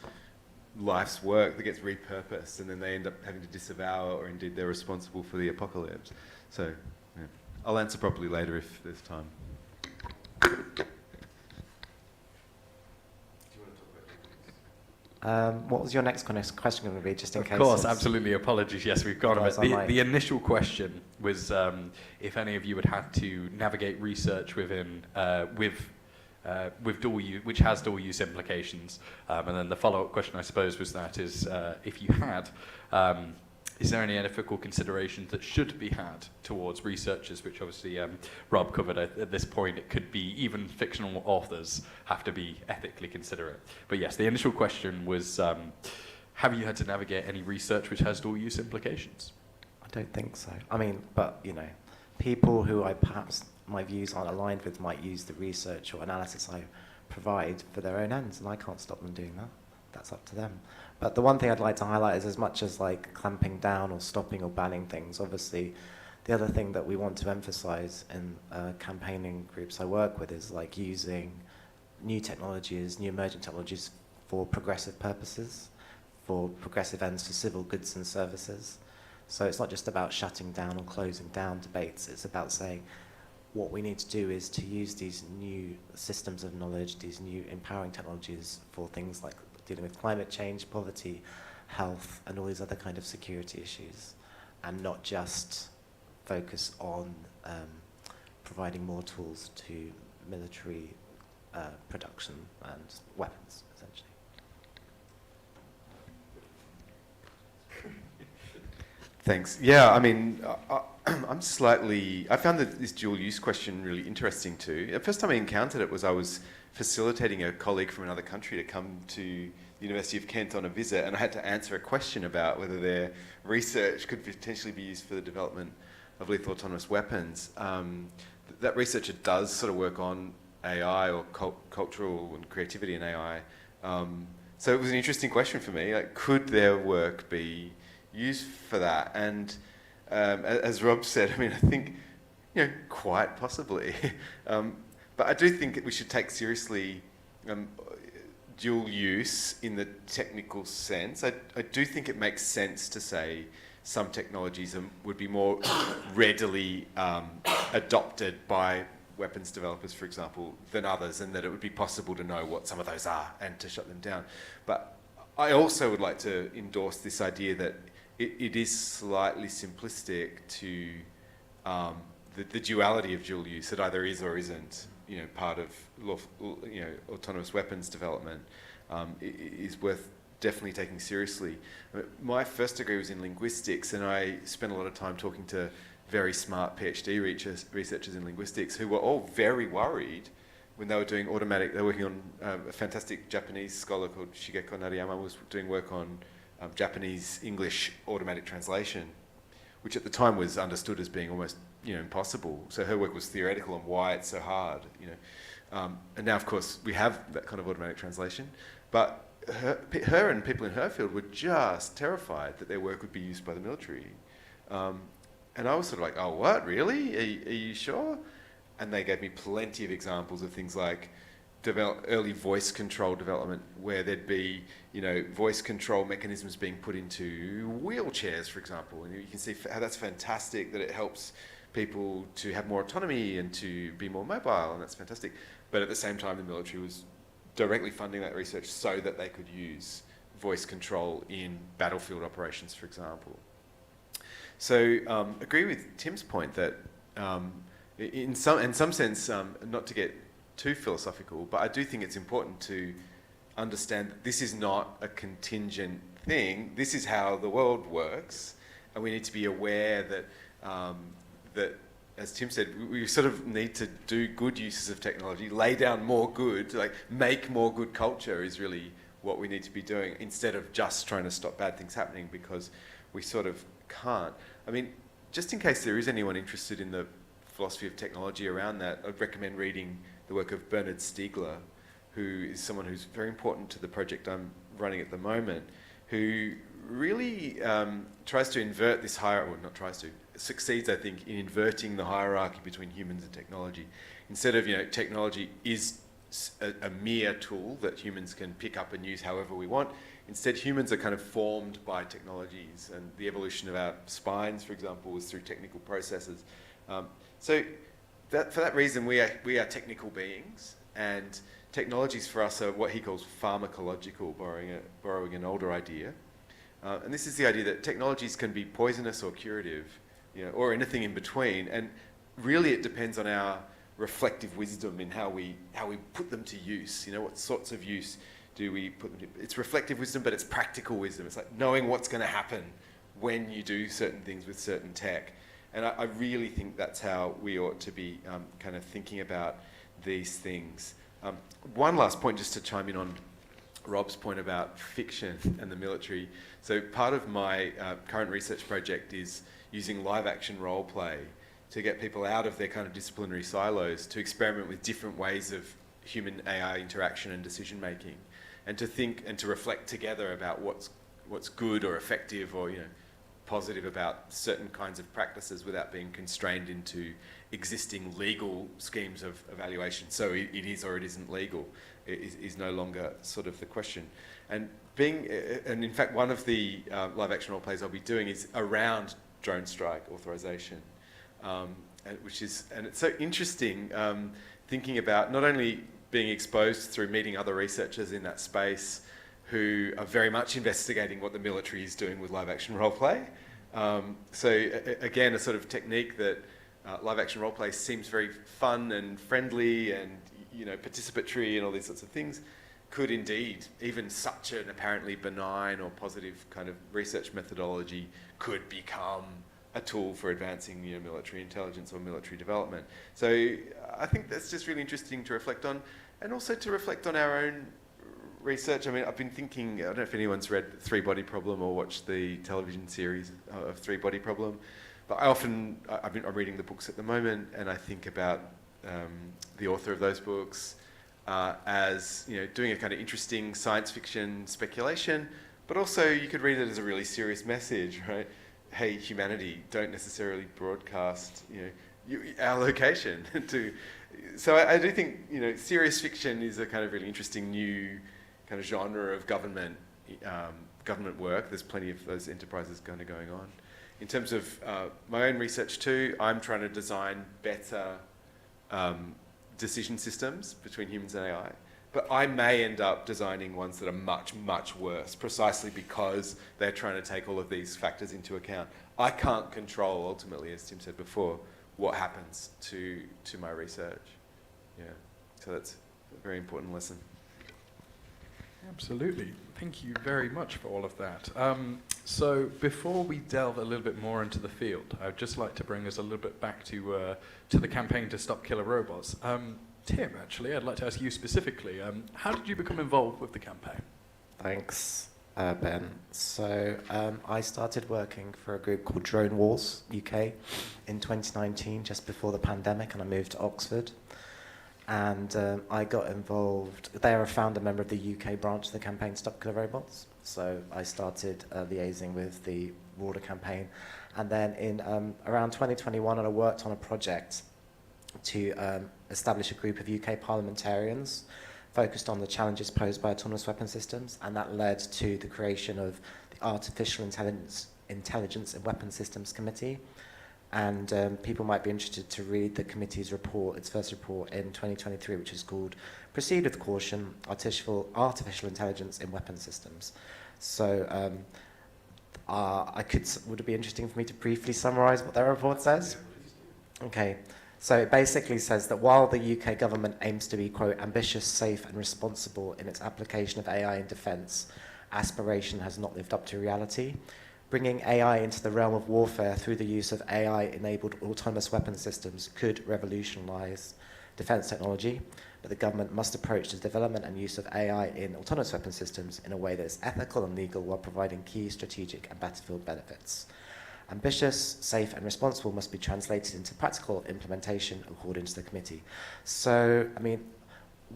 life's work that gets repurposed, and then they end up having to disavow, or indeed they're responsible for the apocalypse. So, yeah. I'll answer properly later if there's time. What was your next question going to be, just in case? Of course, absolutely. Apologies. Yes, we've gone a bit. Otherwise The initial question was if any of you had had to navigate research within with dual use, which has dual use implications. And then the follow-up question, I suppose, was that is if you had, is there any ethical considerations that should be had towards researchers, which obviously Rob covered at this point. It could be even fictional authors have to be ethically considerate. But yes, the initial question was, have you had to navigate any research which has dual use implications? I don't think so. I mean, but, you know, people who my views aren't aligned with might use the research or analysis I provide for their own ends, and I can't stop them doing that. That's up to them. But the one thing I'd like to highlight is, as much as like clamping down or stopping or banning things, obviously the other thing that we want to emphasize in campaigning groups I work with is like using new technologies, new emerging technologies for progressive purposes, for progressive ends, for civil goods and services. So it's not just about shutting down or closing down debates, it's about saying what we need to do is to use these new systems of knowledge, these new empowering technologies for things like dealing with climate change, poverty, health, and all these other kind of security issues, and not just focus on providing more tools to military production and weapons, essentially. Thanks. Yeah, I mean, I found this dual use question really interesting too. The first time I encountered it was I was facilitating a colleague from another country to come to the University of Kent on a visit, and I had to answer a question about whether their research could potentially be used for the development of lethal autonomous weapons. That researcher does sort of work on AI or cultural and creativity in AI. So it was an interesting question for me. Like, could their work be used for that? And as Rob said, I mean, I think, you know, quite possibly. But I do think that we should take seriously dual use in the technical sense. I do think it makes sense to say some technologies would be more readily adopted by weapons developers, for example, than others, and that it would be possible to know what some of those are and to shut them down. But I also would like to endorse this idea that it is slightly simplistic to the duality of dual use, that either is or isn't, you know, part of autonomous weapons development, is worth definitely taking seriously. My first degree was in linguistics, and I spent a lot of time talking to very smart PhD researchers in linguistics who were all very worried when they were doing automatic. They were working on a fantastic Japanese scholar called Shigeko Nariyama was doing work on Japanese English automatic translation, which at the time was understood as being almost, you know, impossible. So her work was theoretical on why it's so hard, you know. And now, of course, we have that kind of automatic translation. But her and people in her field were just terrified that their work would be used by the military. And I was sort of like, oh, what, really? Are you sure? And they gave me plenty of examples of things like early voice control development, where there'd be, you know, voice control mechanisms being put into wheelchairs, for example. And you can see how that's fantastic, that it helps people to have more autonomy and to be more mobile, and that's fantastic. But at the same time, the military was directly funding that research so that they could use voice control in battlefield operations, for example. So agree with Tim's point that in some sense, not to get too philosophical, but I do think it's important to understand that this is not a contingent thing. This is how the world works, and we need to be aware that that, as Tim said, we sort of need to do good uses of technology, lay down more good, like make more good culture is really what we need to be doing, instead of just trying to stop bad things happening, because we sort of can't. I mean, just in case there is anyone interested in the philosophy of technology around that, I'd recommend reading the work of Bernard Stiegler, who is someone who's very important to the project I'm running at the moment, who really tries to invert this hierarchy, well, not tries to, succeeds, I think, in inverting the hierarchy between humans and technology. Instead of, technology is a mere tool that humans can pick up and use however we want. Instead, humans are kind of formed by technologies, and the evolution of our spines, for example, was through technical processes. So for that reason, we are technical beings, and technologies for us are what he calls pharmacological, borrowing an older idea. And this is the idea that technologies can be poisonous or curative, or anything in between. And really, it depends on our reflective wisdom in how we put them to use. What sorts of use do we put them to? It's reflective wisdom, but it's practical wisdom. It's like knowing what's going to happen when you do certain things with certain tech. And I really think that's how we ought to be kind of thinking about these things. One last point, just to chime in on Rob's point about fiction and the military. So part of my current research project is using live action role play to get people out of their kind of disciplinary silos, to experiment with different ways of human AI interaction and decision making, and to think and to reflect together about what's good or effective or positive about certain kinds of practices without being constrained into existing legal schemes of evaluation. So it is or it isn't legal is no longer sort of the question. And in fact, one of the live action role plays I'll be doing is around drone strike authorization, and it's so interesting thinking about not only being exposed through meeting other researchers in that space who are very much investigating what the military is doing with live action role play. Again, a sort of technique that live action role play seems very fun and friendly and participatory and all these sorts of things, could indeed, even such an apparently benign or positive kind of research methodology could become a tool for advancing military intelligence or military development. So I think that's just really interesting to reflect on, and also to reflect on our own research. I mean, I've been thinking, I don't know if anyone's read Three Body Problem or watched the television series of Three Body Problem, but I'm reading the books at the moment, and I think about the author of those books as doing a kind of interesting science fiction speculation, but also you could read it as a really serious message, right? Hey, humanity, don't necessarily broadcast our location to. So I do think serious fiction is a kind of really interesting new kind of genre of government work. There's plenty of those enterprises kind of going on. In terms of my own research too, I'm trying to design better decision systems between humans and AI. But I may end up designing ones that are much, much worse, precisely because they're trying to take all of these factors into account. I can't control, ultimately, as Tim said before, what happens to my research. Yeah, so that's a very important lesson. Absolutely. Thank you very much for all of that. So before we delve a little bit more into the field, I'd just like to bring us a little bit back to the campaign to stop killer robots. Tim, actually, I'd like to ask you specifically, how did you become involved with the campaign? Thanks, Ben. So I started working for a group called Drone Wars UK in 2019, just before the pandemic, and I moved to Oxford. And I got involved. They're a founder member of the UK branch of the campaign Stop Killer Robots. So I started liaising with the broader campaign. And then in around 2021, I worked on a project to establish a group of UK parliamentarians focused on the challenges posed by autonomous weapon systems. And that led to the creation of the Artificial Intelligence and Weapon Systems Committee. And people might be interested to read the committee's report, its first report in 2023, which is called Proceed with Caution, Artificial Intelligence in Weapon Systems. So would it be interesting for me to briefly summarise what their report says? Okay, so it basically says that while the UK government aims to be, quote, ambitious, safe and responsible in its application of AI in defence, aspiration has not lived up to reality. Bringing AI into the realm of warfare through the use of AI-enabled autonomous weapon systems could revolutionise defence technology, but the government must approach the development and use of AI in autonomous weapon systems in a way that is ethical and legal while providing key strategic and battlefield benefits. Ambitious, safe and responsible must be translated into practical implementation according to the committee. So, I mean,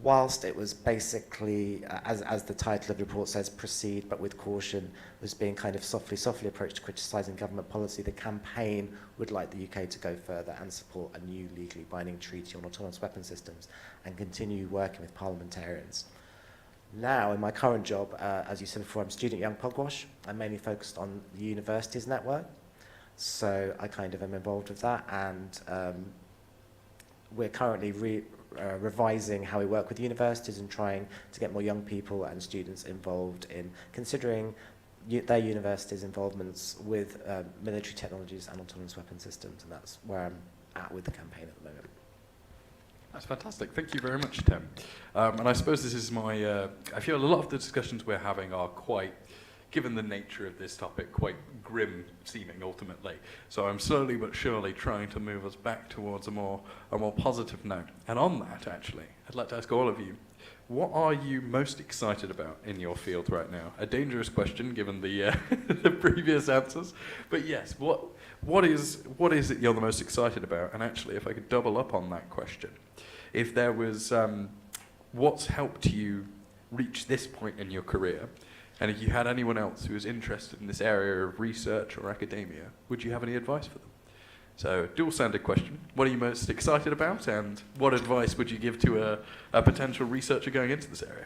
whilst it was basically, as the title of the report says, proceed but with caution, was being kind of softly approached to criticising government policy, the campaign would like the UK to go further and support a new legally binding treaty on autonomous weapon systems and continue working with parliamentarians. Now, in my current job, as you said before, I'm student young Pugwash. I'm mainly focused on the universities network. So I kind of am involved with that, and we're currently revising how we work with universities and trying to get more young people and students involved in considering their universities' involvements with military technologies and autonomous weapon systems, and that's where I'm at with the campaign at the moment. That's fantastic. Thank you very much, Tim. And I suppose this is my... I feel a lot of the discussions we're having are quite, given the nature of this topic, quite grim seeming ultimately. So I'm slowly but surely trying to move us back towards a more positive note. And on that, actually, I'd like to ask all of you, what are you most excited about in your field right now? A dangerous question given the the previous answers, but yes, what is it you're the most excited about? And actually, if I could double up on that question, if there was what's helped you reach this point in your career? And if you had anyone else who was interested in this area of research or academia, would you have any advice for them? So, dual-sounded question. What are you most excited about, and what advice would you give to a potential researcher going into this area?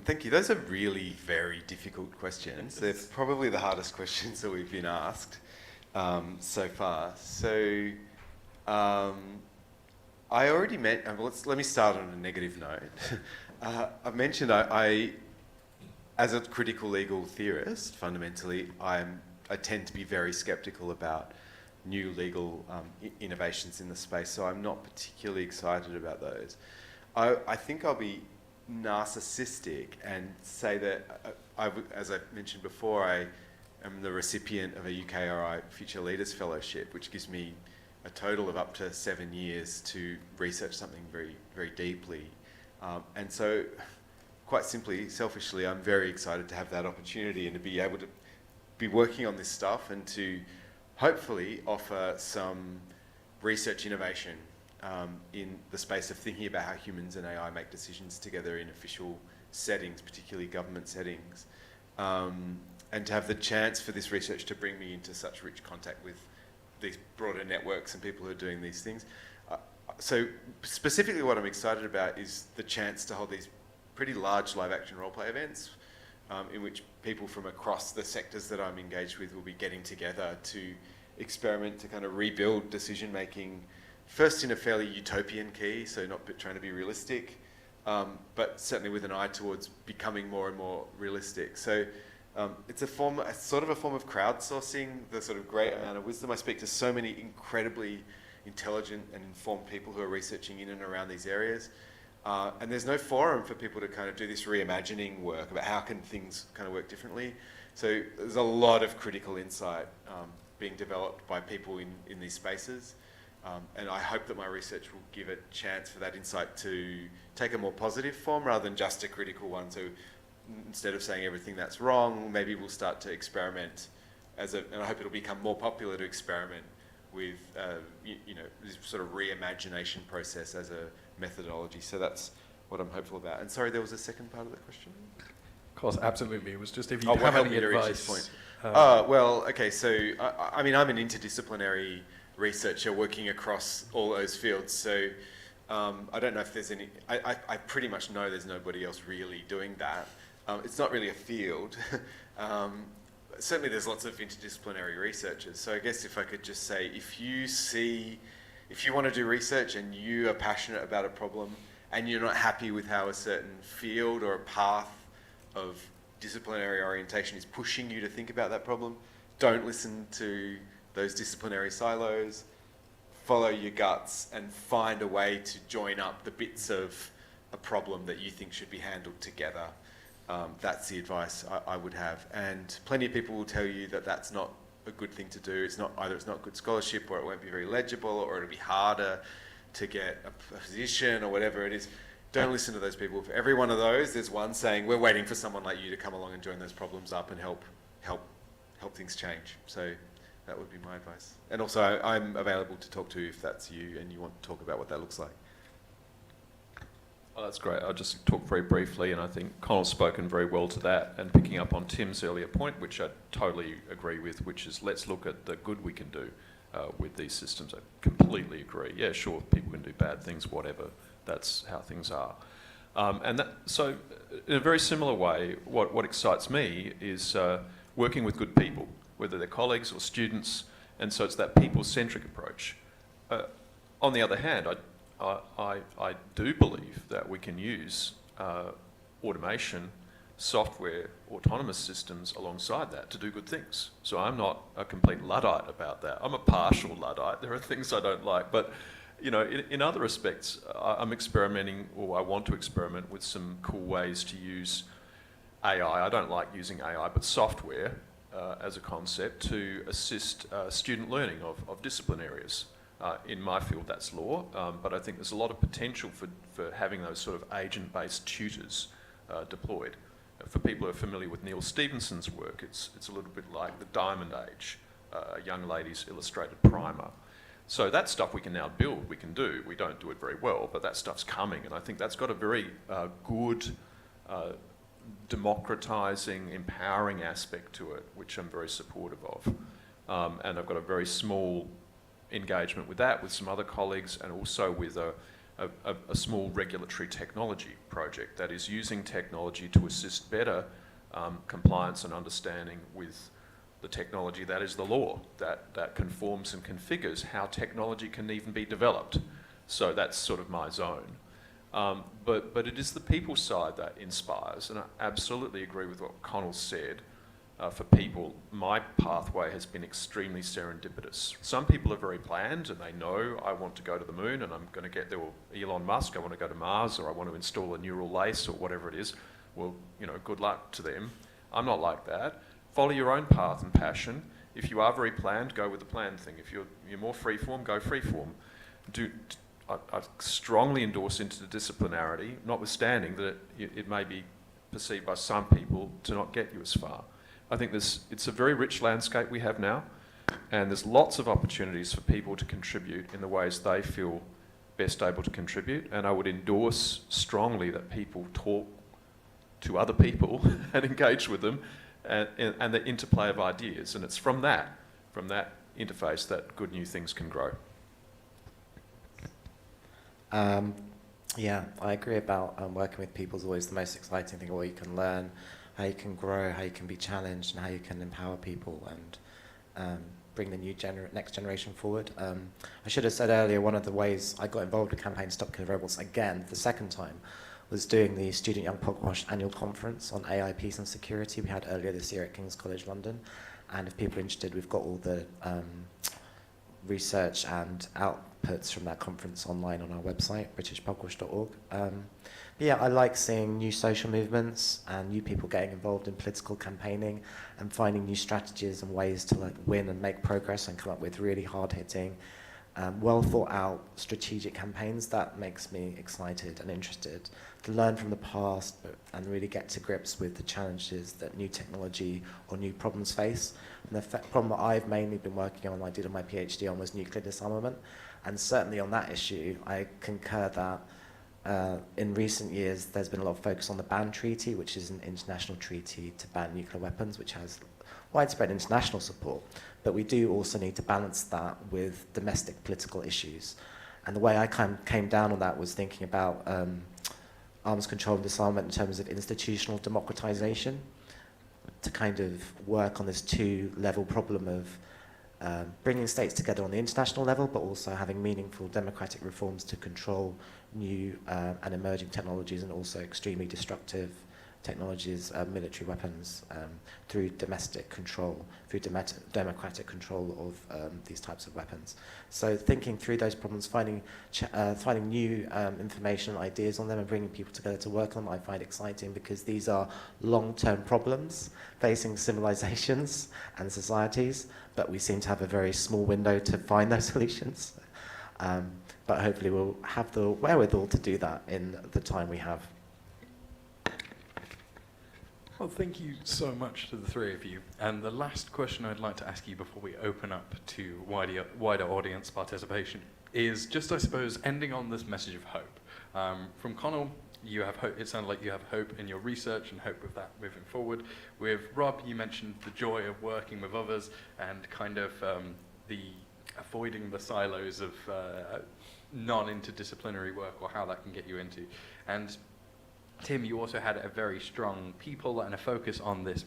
Thank you. Those are really very difficult questions. They're probably the hardest questions that we've been asked so far. So, I already let me start on a negative note. I've mentioned I as a critical legal theorist, fundamentally, I tend to be very sceptical about new legal innovations in the space, so I'm not particularly excited about those. I think I'll be narcissistic and say that, as I mentioned before, I am the recipient of a UKRI Future Leaders Fellowship, which gives me a total of up to 7 years to research something very, very deeply. And so, quite simply, selfishly, I'm very excited to have that opportunity and to be able to be working on this stuff and to hopefully offer some research innovation in the space of thinking about how humans and AI make decisions together in official settings, particularly government settings, and to have the chance for this research to bring me into such rich contact with these broader networks and people who are doing these things. So specifically what I'm excited about is the chance to hold these pretty large live action roleplay events in which people from across the sectors that I'm engaged with will be getting together to experiment to kind of rebuild decision making, first in a fairly utopian key, so not trying to be realistic, but certainly with an eye towards becoming more and more realistic. So it's a form of crowdsourcing the sort of great amount of wisdom. I speak to so many incredibly intelligent and informed people who are researching in and around these areas. And there's no forum for people to kind of do this reimagining work about how can things kind of work differently. So there's a lot of critical insight being developed by people in these spaces. And I hope that my research will give a chance for that insight to take a more positive form rather than just a critical one. So instead of saying everything that's wrong, maybe we'll start to experiment and I hope it'll become more popular to experiment with this sort of reimagination process as a methodology. So that's what I'm hopeful about. And sorry, there was a second part of the question? Of course, absolutely. It was just if you what have helped any me to reach advice. this point? Well, okay, so I mean, I'm an interdisciplinary researcher working across all those fields. So I don't know if there's any, I pretty much know there's nobody else really doing that. It's not really a field. Certainly there's lots of interdisciplinary researchers. So I guess if I could just say, if you want to do research and you are passionate about a problem and you're not happy with how a certain field or a path of disciplinary orientation is pushing you to think about that problem, don't listen to those disciplinary silos, follow your guts and find a way to join up the bits of a problem that you think should be handled together. That's the advice I would have. And plenty of people will tell you that that's not a good thing to do. It's not good scholarship, or it won't be very legible, or it'll be harder. to get a position or whatever it is. Don't listen to those people. For every one of those, there's one saying, we're waiting for someone like you to come along and join those problems up and help things change. So that would be my advice. And also, I'm available to talk to if that's you and you want to talk about what that looks like. Oh, that's great. I'll just talk very briefly, and I think Connal's spoken very well to that, and picking up on Tim's earlier point, which I totally agree with, which is let's look at the good we can do with these systems. I completely agree. Yeah, sure, people can do bad things, whatever. That's how things are. So in a very similar way, what excites me is working with good people, whether they're colleagues or students, and so it's that people-centric approach. On the other hand, I do believe that we can use automation, software, autonomous systems alongside that to do good things. So I'm not a complete Luddite about that. I'm a partial Luddite. There are things I don't like, but you know, in other respects, I'm experimenting, or I want to experiment with some cool ways to use AI. I don't like using AI, but software as a concept to assist student learning of discipline areas. In my field, that's law, but I think there's a lot of potential for having those sort of agent-based tutors deployed. For people who are familiar with Neil Stephenson's work, it's a little bit like the Diamond Age, a young lady's illustrated primer. So that stuff we can now build, we can do. We don't do it very well, but that stuff's coming, and I think that's got a very good democratising, empowering aspect to it, which I'm very supportive of. And I've got a very small engagement with that, with some other colleagues, and also with a small regulatory technology project that is using technology to assist better compliance and understanding with the technology that is the law, that conforms and configures how technology can even be developed. So that's sort of my zone. But it is the people side that inspires, and I absolutely agree with what Connal said. For people, my pathway has been extremely serendipitous. Some people are very planned and they know I want to go to the moon and I'm going to get there, or Elon Musk, I want to go to Mars, or I want to install a neural lace or whatever it is. Well, you know, good luck to them. I'm not like that. Follow your own path and passion. If you are very planned, go with the planned thing. If you're more freeform, go freeform. I strongly endorse interdisciplinarity, notwithstanding that it may be perceived by some people to not get you as far. I think it's a very rich landscape we have now, and there's lots of opportunities for people to contribute in the ways they feel best able to contribute, and I would endorse strongly that people talk to other people and engage with them, and the interplay of ideas, and it's from that interface that good new things can grow. Yeah, I agree about working with people is always the most exciting thing, where you can learn, how you can grow, how you can be challenged, and how you can empower people and bring the next generation forward. I should have said earlier, one of the ways I got involved with Campaign Stop Killer Robots, again, the second time, was doing the Student Young Pugwash annual conference on AI, peace and security we had earlier this year at King's College London. And if people are interested, we've got all the research and outputs from that conference online on our website, britishpugwash.org. But yeah, I like seeing new social movements and new people getting involved in political campaigning and finding new strategies and ways to like win and make progress and come up with really hard-hitting, well thought out strategic campaigns. That makes me excited and interested to learn from the past and really get to grips with the challenges that new technology or new problems face. And the problem that I've mainly been working on, I did my PhD on, was nuclear disarmament. And certainly on that issue, I concur that in recent years, there's been a lot of focus on the ban treaty, which is an international treaty to ban nuclear weapons, which has widespread international support. But we do also need to balance that with domestic political issues. And the way I came down on that was thinking about arms control and disarmament in terms of institutional democratization, to kind of work on this two-level problem of bringing states together on the international level, but also having meaningful democratic reforms to control new and emerging technologies, and also extremely destructive technologies, military weapons, through domestic control, through democratic control of these types of weapons. So thinking through those problems, finding new information and ideas on them and bringing people together to work on them, I find exciting, because these are long-term problems facing civilizations and societies, but we seem to have a very small window to find those solutions. but hopefully we'll have the wherewithal to do that in the time we have. Well, thank you so much to the three of you. And the last question I'd like to ask you before we open up to wider audience participation is just, I suppose, ending on this message of hope. From Connal, you have hope. It sounded like you have hope in your research and hope with that moving forward. With Rob, you mentioned the joy of working with others and kind of the avoiding the silos of non-interdisciplinary work, or how that can get you into. And Tim, you also had a very strong people and a focus on this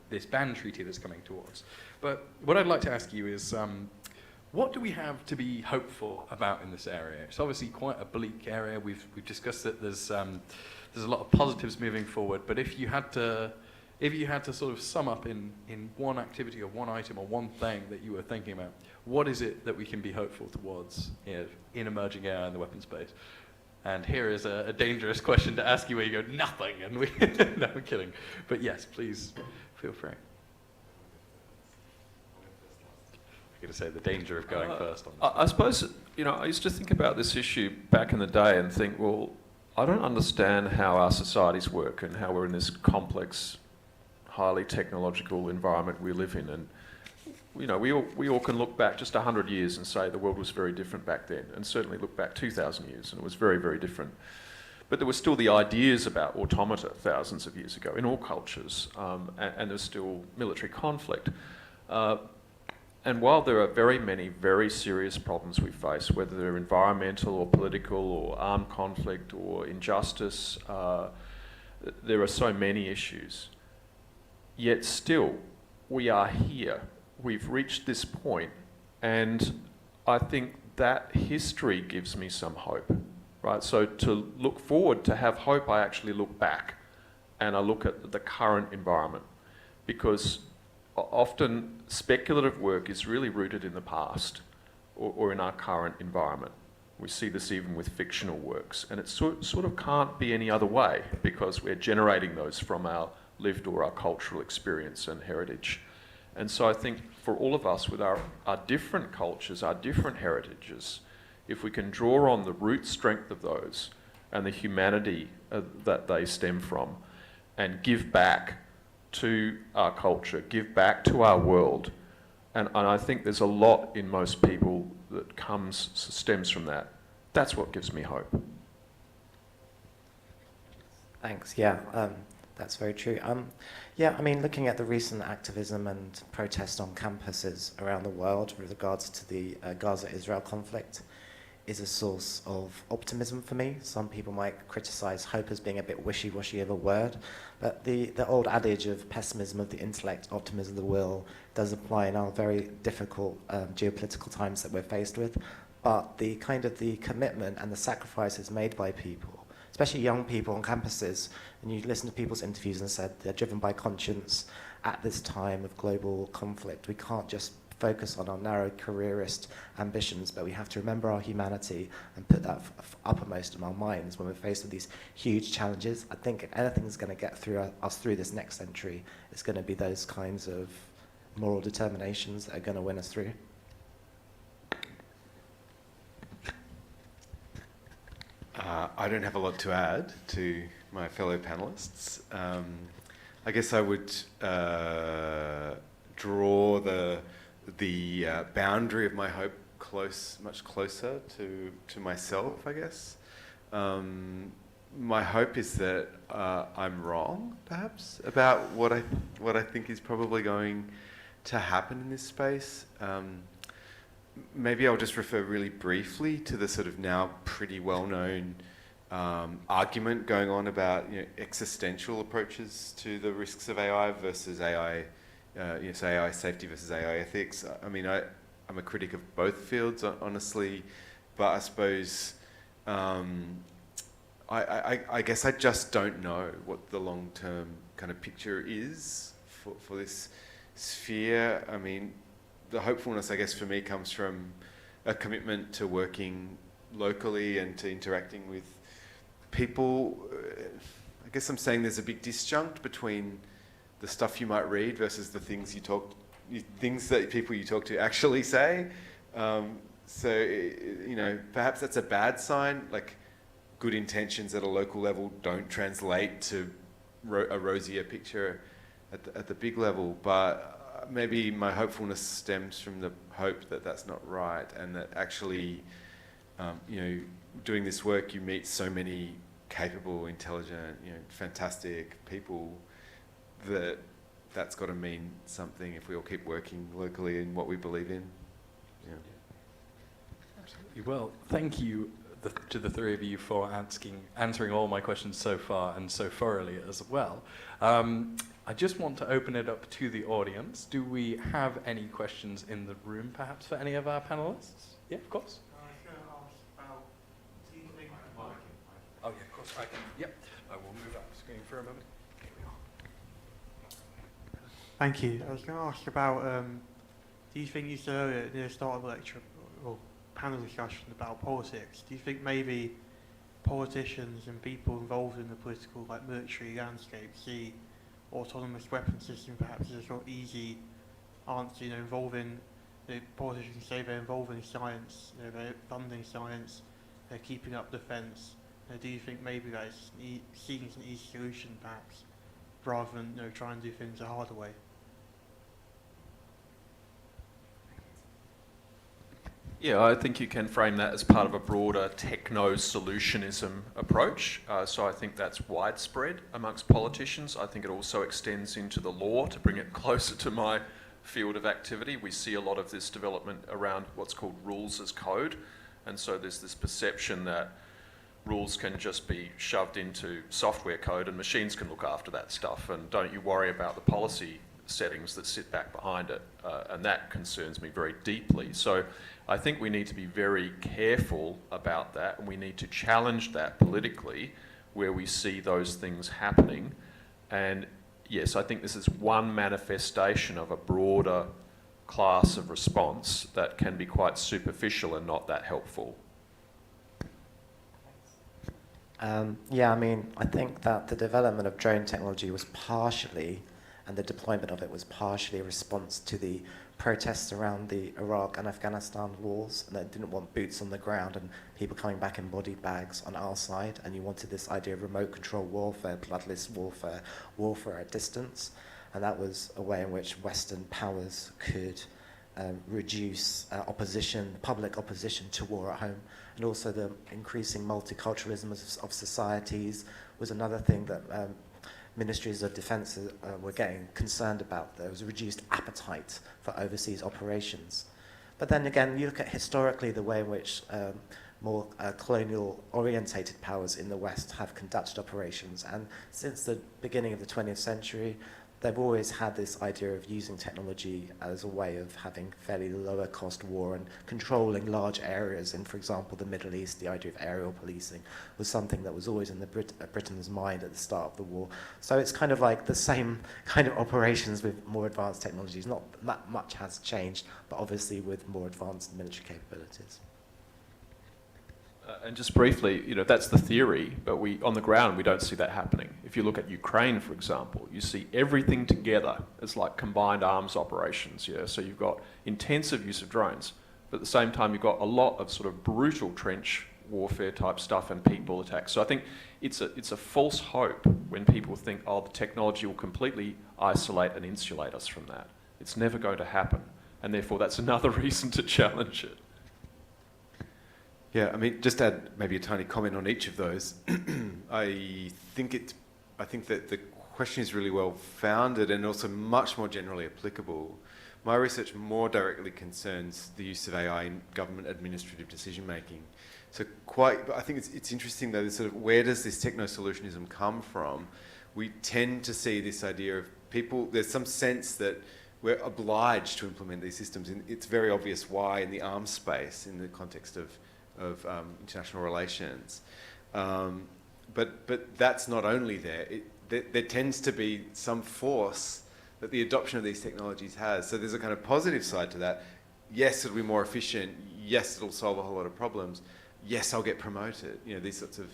this ban treaty that's coming towards. But what I'd like to ask you is, what do we have to be hopeful about in this area? It's obviously quite a bleak area. We've discussed that there's a lot of positives moving forward. But if you had to sort of sum up in one activity or one item or one thing that you were thinking about, what is it that we can be hopeful towards in emerging AI in the weapons space? And here is a dangerous question to ask you where you go, nothing, and we, no, I'm kidding. But yes, please, feel free. I'm going to say the danger of going first on this. I suppose, I used to think about this issue back in the day and think, well, I don't understand how our societies work and how we're in this complex, highly technological environment we live in. And we all can look back just 100 years and say the world was very different back then, and certainly look back 2,000 years and it was very, very different. But there were still the ideas about automata thousands of years ago in all cultures, and there's still military conflict. And while there are very many very serious problems we face, whether they're environmental or political or armed conflict or injustice, there are so many issues. Yet still, we are here. We've reached this point, and I think that history gives me some hope, right? So to look forward, to have hope, I actually look back and I look at the current environment, because often speculative work is really rooted in the past or in our current environment. We see this even with fictional works, and it sort of can't be any other way, because we're generating those from our lived or our cultural experience and heritage. And so I think for all of us with our different cultures, our different heritages, if we can draw on the root strength of those and the humanity that they stem from, and give back to our culture, give back to our world, and I think there's a lot in most people that stems from that. That's what gives me hope. Thanks. Yeah, that's very true. Yeah, I mean, looking at the recent activism and protest on campuses around the world with regards to the Gaza-Israel conflict is a source of optimism for me. Some people might criticize hope as being a bit wishy-washy of a word, but the old adage of pessimism of the intellect, optimism of the will does apply in our very difficult geopolitical times that we're faced with. But the commitment and the sacrifices made by people, especially young people on campuses, and you listen to people's interviews and said they're driven by conscience at this time of global conflict. We can't just focus on our narrow careerist ambitions, but we have to remember our humanity and put that uppermost in our minds when we're faced with these huge challenges. I think if anything's going to get us through this next century, it's going to be those kinds of moral determinations that are going to win us through. I don't have a lot to add to my fellow panellists. I guess I would draw the boundary of my hope much closer to myself, I guess. My hope is that I'm wrong, perhaps, about what I think is probably going to happen in this space. Maybe I'll just refer really briefly to the sort of now pretty well-known argument going on about existential approaches to the risks of AI versus AI, so AI safety versus AI ethics. I mean, I'm a critic of both fields, honestly, but I suppose I guess I just don't know what the long-term kind of picture is for this sphere. I mean, the hopefulness, I guess, for me comes from a commitment to working locally and to interacting with people. I guess I'm saying there's a big disjunct between the stuff you might read versus the things that people you talk to actually say. So, perhaps that's a bad sign. Like, good intentions at a local level don't translate to a rosier picture at the big level. But maybe my hopefulness stems from the hope that that's not right, and that actually, doing this work, you meet so many capable, intelligent, fantastic people that's got to mean something if we all keep working locally in what we believe in. Yeah. Absolutely. Well, thank you to the three of you for answering all my questions so far and so thoroughly as well. I just want to open it up to the audience. Do we have any questions in the room, perhaps, for any of our panelists? Yeah, of course. I was going to ask about, do you think... Oh, yeah, of course, I can. Yep, I will move up the screen for a moment. Here we are. Thank you. I was going to ask about, do you think you said earlier near the start of the lecture, or panel discussion about politics, do you think maybe politicians and people involved in the political, like military landscape, see autonomous weapon system perhaps as a sort of easy answer, involving, the politicians say they're involving science, they're funding science, they're keeping up defence. Do you think maybe that's seen as an easy solution perhaps, rather than try and do things the harder way? Yeah, I think you can frame that as part of a broader techno-solutionism approach. So I think that's widespread amongst politicians. I think it also extends into the law to bring it closer to my field of activity. We see a lot of this development around what's called rules as code. And so there's this perception that rules can just be shoved into software code and machines can look after that stuff. And don't you worry about the policy settings that sit back behind it. And that concerns me very deeply. So I think we need to be very careful about that, and we need to challenge that politically where we see those things happening. And yes, I think this is one manifestation of a broader class of response that can be quite superficial and not that helpful. I think that the development of drone technology was partially, and the deployment of it was partially a response to the protests around the Iraq and Afghanistan wars, and they didn't want boots on the ground and people coming back in body bags on our side, and you wanted this idea of remote control warfare, bloodless warfare, warfare at distance, and that was a way in which Western powers could reduce opposition, public opposition to war at home, and also the increasing multiculturalism of societies was another thing that ministries of defence were getting concerned about. There was a reduced appetite for overseas operations. But then again, you look at historically the way in which more colonial-orientated powers in the West have conducted operations, and since the beginning of the 20th century, they've always had this idea of using technology as a way of having fairly lower cost war and controlling large areas. In, for example, the Middle East, the idea of aerial policing was something that was always in Britain's mind at the start of the war. So it's kind of like the same kind of operations with more advanced technologies. Not that much has changed, but obviously with more advanced military capabilities. And just briefly, that's the theory, but on the ground, we don't see that happening. If you look at Ukraine, for example, you see everything together as like combined arms operations, yeah? So you've got intensive use of drones, but at the same time, you've got a lot of sort of brutal trench warfare type stuff and people attacks. So I think it's a false hope when people think, the technology will completely isolate and insulate us from that. It's never going to happen. And therefore, that's another reason to challenge it. Yeah, just to add maybe a tiny comment on each of those. I think that the question is really well founded and also much more generally applicable. My research more directly concerns the use of AI in government administrative decision making. So I think it's interesting though, sort of where does this techno-solutionism come from? We tend to see this idea of people, there's some sense that we're obliged to implement these systems, and it's very obvious why in the arms space, in the context of international relations. But that's not only there. There tends to be some force that the adoption of these technologies has. So there's a kind of positive side to that. Yes, it'll be more efficient. Yes, it'll solve a whole lot of problems. Yes, I'll get promoted. These sorts of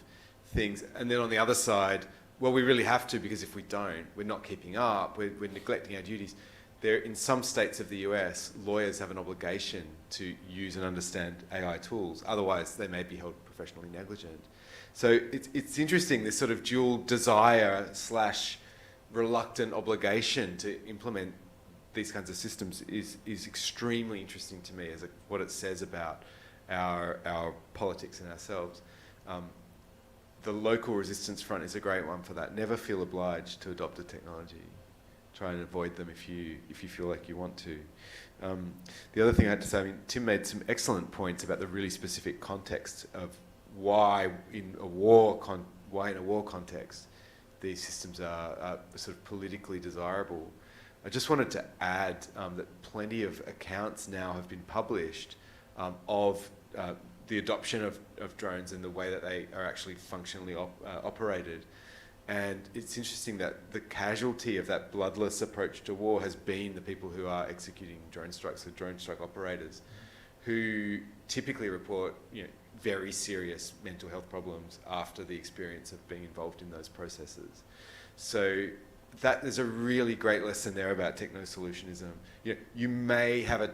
things. And then on the other side, well, we really have to, because if we don't, we're not keeping up. We're neglecting our duties. in some states of the US, lawyers have an obligation to use and understand AI tools. Otherwise, they may be held professionally negligent. So it's interesting, this sort of dual desire / reluctant obligation to implement these kinds of systems is extremely interesting to me as what it says about our politics and ourselves. The local resistance front is a great one for that. Never feel obliged to adopt a technology. Try and avoid them if you feel like you want to. The other thing I had to say, I mean, Tim made some excellent points about the really specific context of why in a war context these systems are sort of politically desirable. I just wanted to add that plenty of accounts now have been published of the adoption of drones and the way that they are actually functionally operated. And it's interesting that the casualty of that bloodless approach to war has been the people who are executing drone strikes, the drone strike operators, who typically report, very serious mental health problems after the experience of being involved in those processes. So that there's a really great lesson there about techno-solutionism. You may have a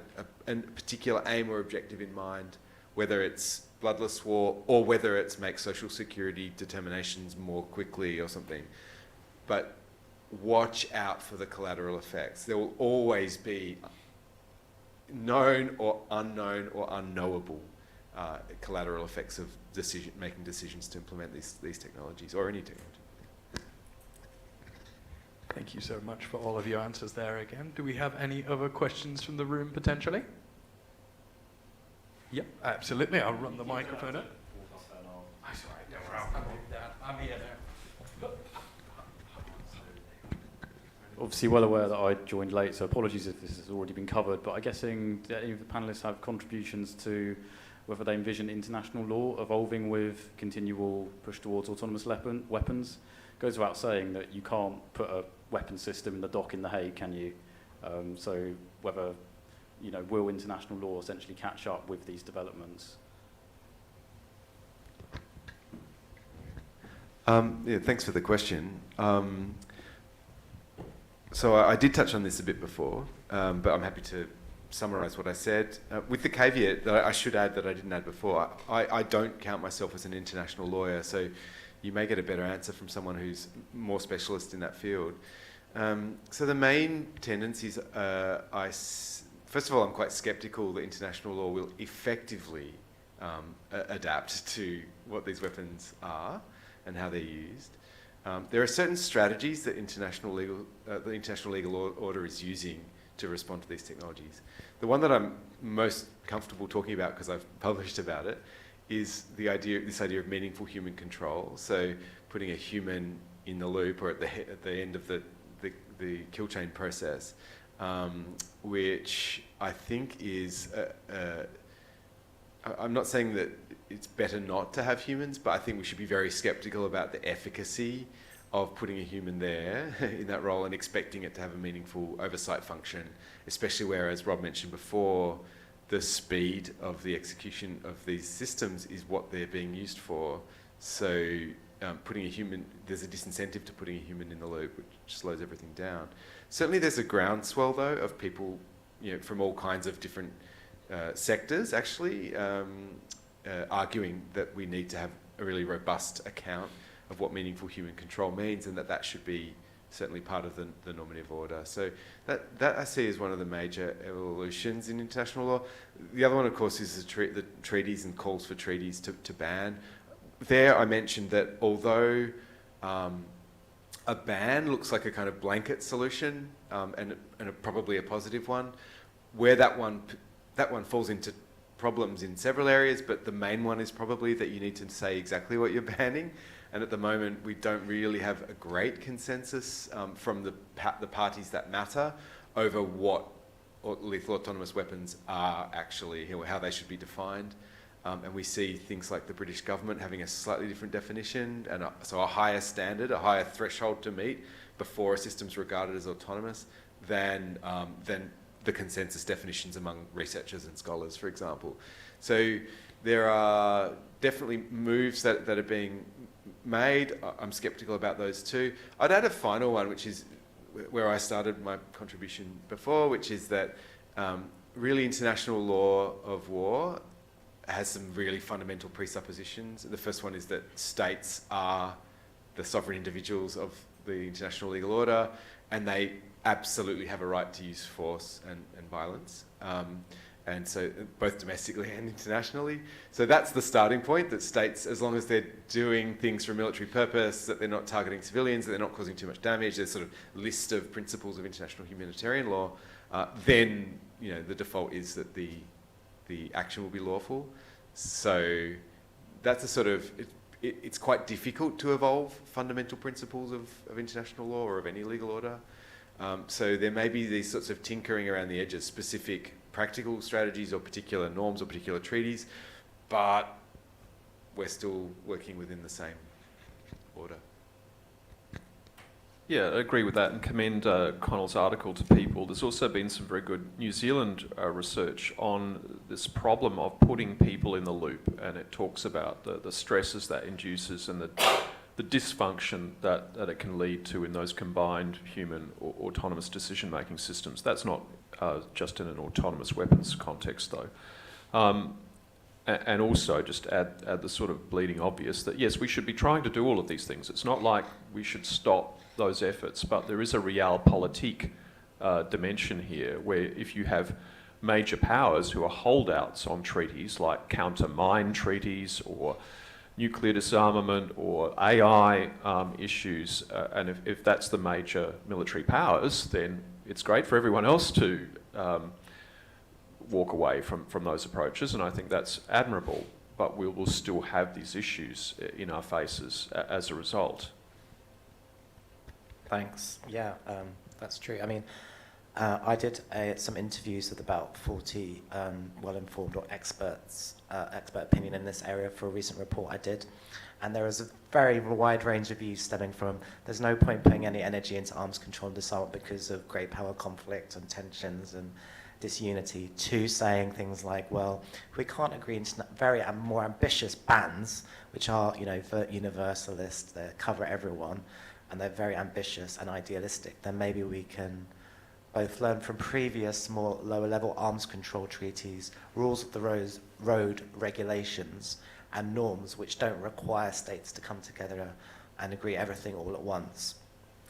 particular aim or objective in mind, whether it's bloodless war or whether it's make social security determinations more quickly or something. But watch out for the collateral effects. There will always be known or unknown or unknowable collateral effects of making decisions to implement these technologies or any technology. Thank you so much for all of your answers there again. Do we have any other questions from the room potentially? Yep, absolutely. I'll run the microphone up. I'm sorry, don't worry. I'm here now. Obviously well aware that I joined late, so apologies if this has already been covered, but I'm guessing that any of the panellists have contributions to whether they envision international law evolving with continual push towards autonomous weapons. Goes without saying that you can't put a weapon system in the dock in The Hague, can you? So whether, will international law essentially catch up with these developments? Yeah, thanks for the question. So I did touch on this a bit before, but I'm happy to summarise what I said, with the caveat that I should add that I didn't add before. I don't count myself as an international lawyer, so you may get a better answer from someone who's more specialist in that field. So the main tendencies, first of all, I'm quite sceptical that international law will effectively adapt to what these weapons are and how they're used. There are certain strategies that the international legal order is using to respond to these technologies. The one that I'm most comfortable talking about, because I've published about it, is this idea of meaningful human control. So putting a human in the loop or at the end of the kill chain process, which I think is I'm not saying that it's better not to have humans, but I think we should be very skeptical about the efficacy of putting a human there in that role and expecting it to have a meaningful oversight function, especially where, as Rob mentioned before, the speed of the execution of these systems is what they're being used for. So putting a human, there's a disincentive to putting a human in the loop, which slows everything down. Certainly there's a groundswell, though, of people from all kinds of different sectors, actually, arguing that we need to have a really robust account of what meaningful human control means, and that should be certainly part of the normative order. So that I see as one of the major evolutions in international law. The other one, of course, is the treaties and calls for treaties to ban. There I mentioned that although a ban looks like a kind of blanket solution, and probably a positive one, where that one falls into problems in several areas, but the main one is probably that you need to say exactly what you're banning. And at the moment, we don't really have a great consensus from the parties that matter over what lethal autonomous weapons are actually, how they should be defined. And we see things like the British government having a slightly different definition, and so a higher standard, a higher threshold to meet before a system's regarded as autonomous than the consensus definitions among researchers and scholars, for example. So there are definitely moves that are being made. I'm skeptical about those too. I'd add a final one, which is where I started my contribution before, which is that really international law of war has some really fundamental presuppositions. The first one is that states are the sovereign individuals of the international legal order, and they absolutely have a right to use force and violence. And so both domestically and internationally. So that's the starting point, that states, as long as they're doing things for a military purpose, that they're not targeting civilians, that they're not causing too much damage, there's sort of list of principles of international humanitarian law, then the default is that the action will be lawful. So that's a sort of, it's quite difficult to evolve fundamental principles of international law or of any legal order. So there may be these sorts of tinkering around the edges, specific practical strategies or particular norms or particular treaties, but we're still working within the same order. Yeah, I agree with that and commend Connal's article to people. There's also been some very good New Zealand research on this problem of putting people in the loop, and it talks about the stresses that induces and the dysfunction that it can lead to in those combined human or autonomous decision-making systems. That's not just in an autonomous weapons context, though. And also just add the sort of bleeding obvious that, yes, we should be trying to do all of these things. It's not like we should stop those efforts, but there is a realpolitik dimension here, where if you have major powers who are holdouts on treaties like counter-mine treaties or nuclear disarmament or AI issues, and if that's the major military powers, then it's great for everyone else to walk away from those approaches, and I think that's admirable, but we will still have these issues in our faces as a result. Thanks. Yeah, that's true. I mean, I did some interviews with about 40 well-informed or expert opinion in this area for a recent report I did. And there was a very wide range of views stemming from there's no point putting any energy into arms control and disarmament because of great power conflict and tensions and disunity, to saying things like, well, we can't agree into very more ambitious bans, which are, universalist, they cover everyone, and they're very ambitious and idealistic, then maybe we can both learn from previous, more lower-level arms control treaties, rules of the road regulations, and norms which don't require states to come together and agree everything all at once.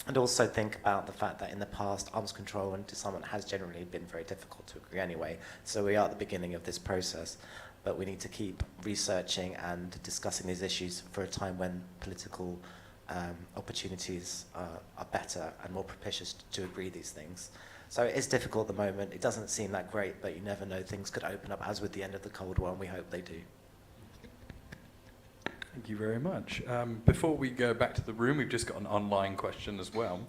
And also think about the fact that in the past, arms control and disarmament has generally been very difficult to agree anyway. So we are at the beginning of this process, but we need to keep researching and discussing these issues for a time when political opportunities are better and more propitious to agree these things. So it is difficult at the moment. It doesn't seem that great, but you never know. Things could open up, as with the end of the Cold War, and we hope they do. Thank you very much. Before we go back to the room, we've just got an online question as well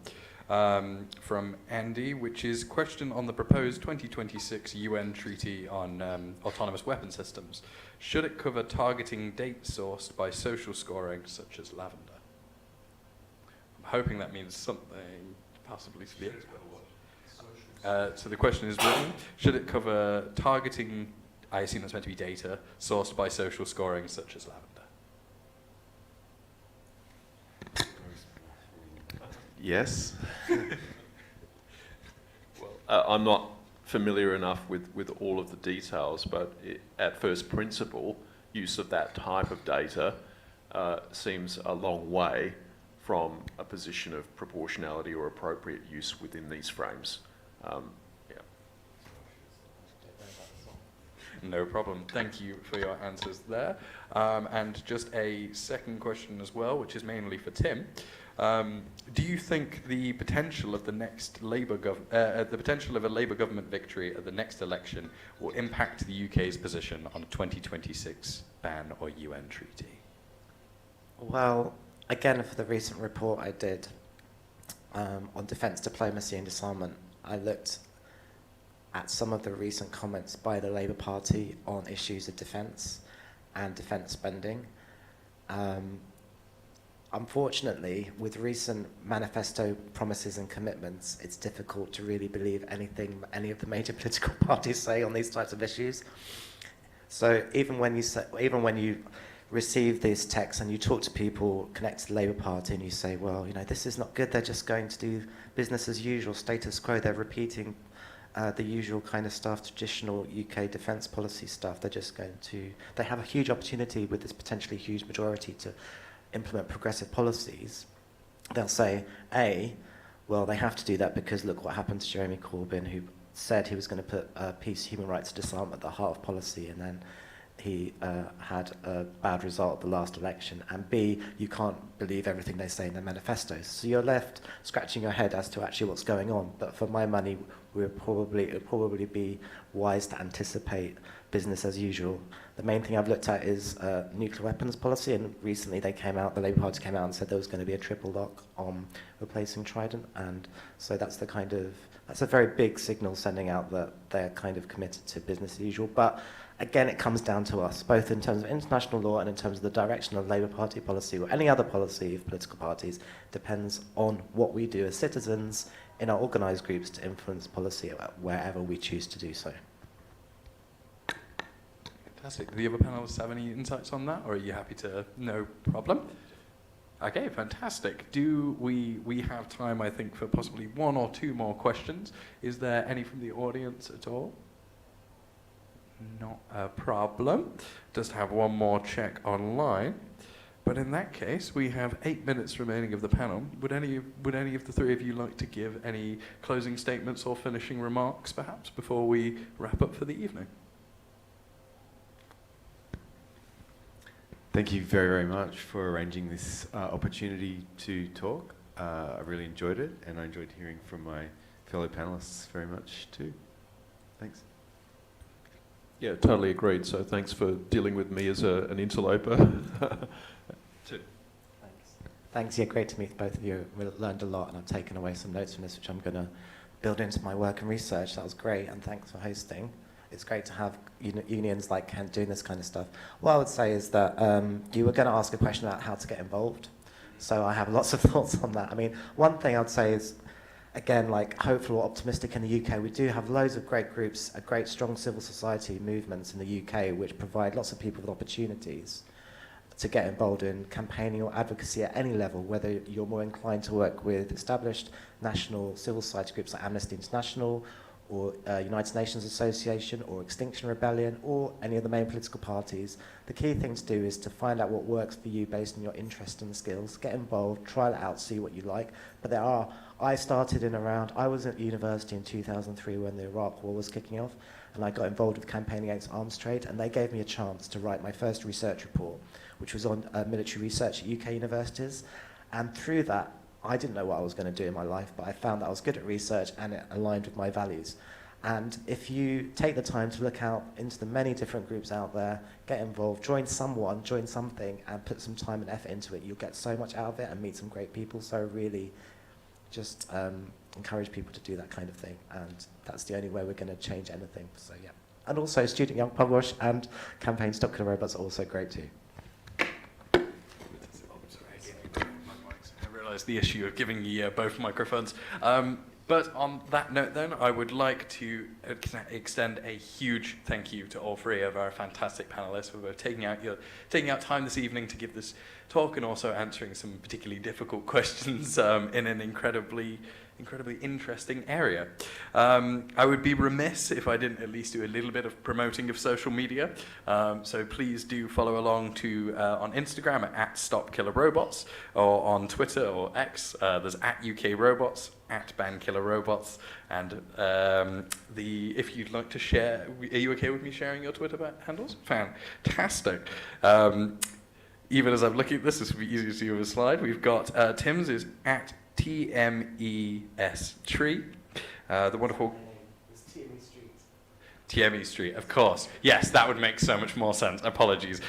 from Andy, which is a question on the proposed 2026 UN Treaty on Autonomous Weapon Systems. Should it cover targeting data sourced by social scoring, such as lavender? I'm hoping that means something possibly to the expert. So the question is, should it cover targeting, I assume that's meant to be data, sourced by social scoring, such as lavender? Yes. Well, I'm not familiar enough with all of the details, but at first principle, use of that type of data seems a long way from a position of proportionality or appropriate use within these frames. Yeah. No problem. Thank you for your answers there. And just a second question as well, which is mainly for Tim. Do you think the potential of the next the potential of a Labour government victory at the next election will impact the UK's position on a 2026 ban or UN treaty? Well, again, for the recent report I did on defence diplomacy and disarmament, I looked at some of the recent comments by the Labour Party on issues of defence and defence spending. Unfortunately, with recent manifesto promises and commitments, it's difficult to really believe anything any of the major political parties say on these types of issues. So even when you receive these texts and you talk to people connected to the Labour Party and you say, well, this is not good, they're just going to do business as usual, status quo, they're repeating the usual kind of stuff, traditional UK defence policy stuff. They have a huge opportunity with this potentially huge majority to implement progressive policies. They'll say, well, they have to do that because look what happened to Jeremy Corbyn, who said he was going to put peace, human rights, disarmament at the heart of policy, and then he had a bad result at the last election. And B, you can't believe everything they say in their manifestos. So you're left scratching your head as to actually what's going on. But for my money, it would probably be wise to anticipate business as usual. The main thing I've looked at is nuclear weapons policy, and recently the Labour Party came out and said there was going to be a triple lock on replacing Trident, and so that's a very big signal sending out that they're kind of committed to business as usual. But again, it comes down to us, both in terms of international law and in terms of the direction of Labour Party policy or any other policy of political parties, depends on what we do as citizens in our organised groups to influence policy wherever we choose to do so. Fantastic. Do the other panelists have any insights on that, or are you happy to? No problem. Okay, fantastic. Do we have time, I think, for possibly one or two more questions? Is there any from the audience at all? Not a problem. Just have one more check online. But in that case, we have 8 minutes remaining of the panel. Would any of the three of you like to give any closing statements or finishing remarks, perhaps, before we wrap up for the evening? Thank you very, very much for arranging this opportunity to talk. I really enjoyed it, and I enjoyed hearing from my fellow panellists very much too. Thanks. Yeah, totally agreed. So thanks for dealing with me as an interloper. Thanks. Yeah, great to meet both of you. We learned a lot, and I've taken away some notes from this, which I'm going to build into my work and research. That was great, and thanks for hosting. It's great to have unions like Kent doing this kind of stuff. What I would say is that you were going to ask a question about how to get involved. So I have lots of thoughts on that. I mean, one thing I'd say is, again, like hopeful or optimistic in the UK, we do have loads of great groups, great strong civil society movements in the UK which provide lots of people with opportunities to get involved in campaigning or advocacy at any level, whether you're more inclined to work with established national civil society groups like Amnesty International or United Nations Association or Extinction Rebellion or any of the main political parties. The key thing to do is to find out what works for you based on your interest and skills, get involved, try it out, see what you like. But I was at university in 2003 when the Iraq War was kicking off, and I got involved with campaigning against arms trade, and they gave me a chance to write my first research report, which was on military research at UK universities. And through that, I didn't know what I was going to do in my life, but I found that I was good at research and it aligned with my values. And if you take the time to look out into the many different groups out there, get involved, join someone, join something, and put some time and effort into it, you'll get so much out of it and meet some great people. So really just encourage people to do that kind of thing. And that's the only way we're going to change anything. So yeah. And also Student Young Publish and Campaign Stop Killer Robots are also great too. The issue of giving you both microphones. But on that note then, I would like to extend a huge thank you to all three of our fantastic panellists for both taking out time this evening to give this talk and also answering some particularly difficult questions in an incredibly interesting area. I would be remiss if I didn't at least do a little bit of promoting of social media. So please do follow along on Instagram at @StopKillerRobots, or on Twitter or X, there's @UKRobots, @BanKillerRobots, and if you'd like to share, are you okay with me sharing your Twitter handles? Fantastic. Even as I'm looking at this will be easier to see on the slide. We've got Tim's is @TMES3. The wonderful TME Street, of course. Yes, that would make so much more sense. Apologies.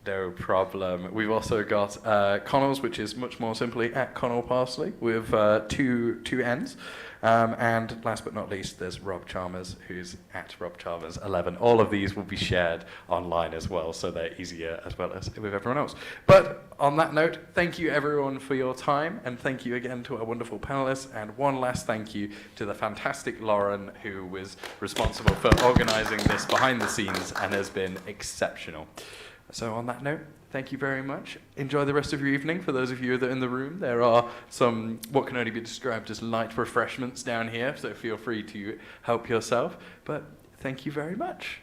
No No problem. We've also got Connal's, which is much more simply at Connal Parsley with two N's. And last but not least, there's Rob Chalmers, who's at Rob Chalmers 11. All of these will be shared online as well, so they're easier as well as with everyone else. But on that note, thank you everyone for your time, and thank you again to our wonderful panelists. And one last thank you to the fantastic Lauren, who was responsible for organising this behind the scenes and has been exceptional. So on that note, thank you very much. Enjoy the rest of your evening. For those of you that are in the room, there are some what can only be described as light refreshments down here, so feel free to help yourself. But thank you very much.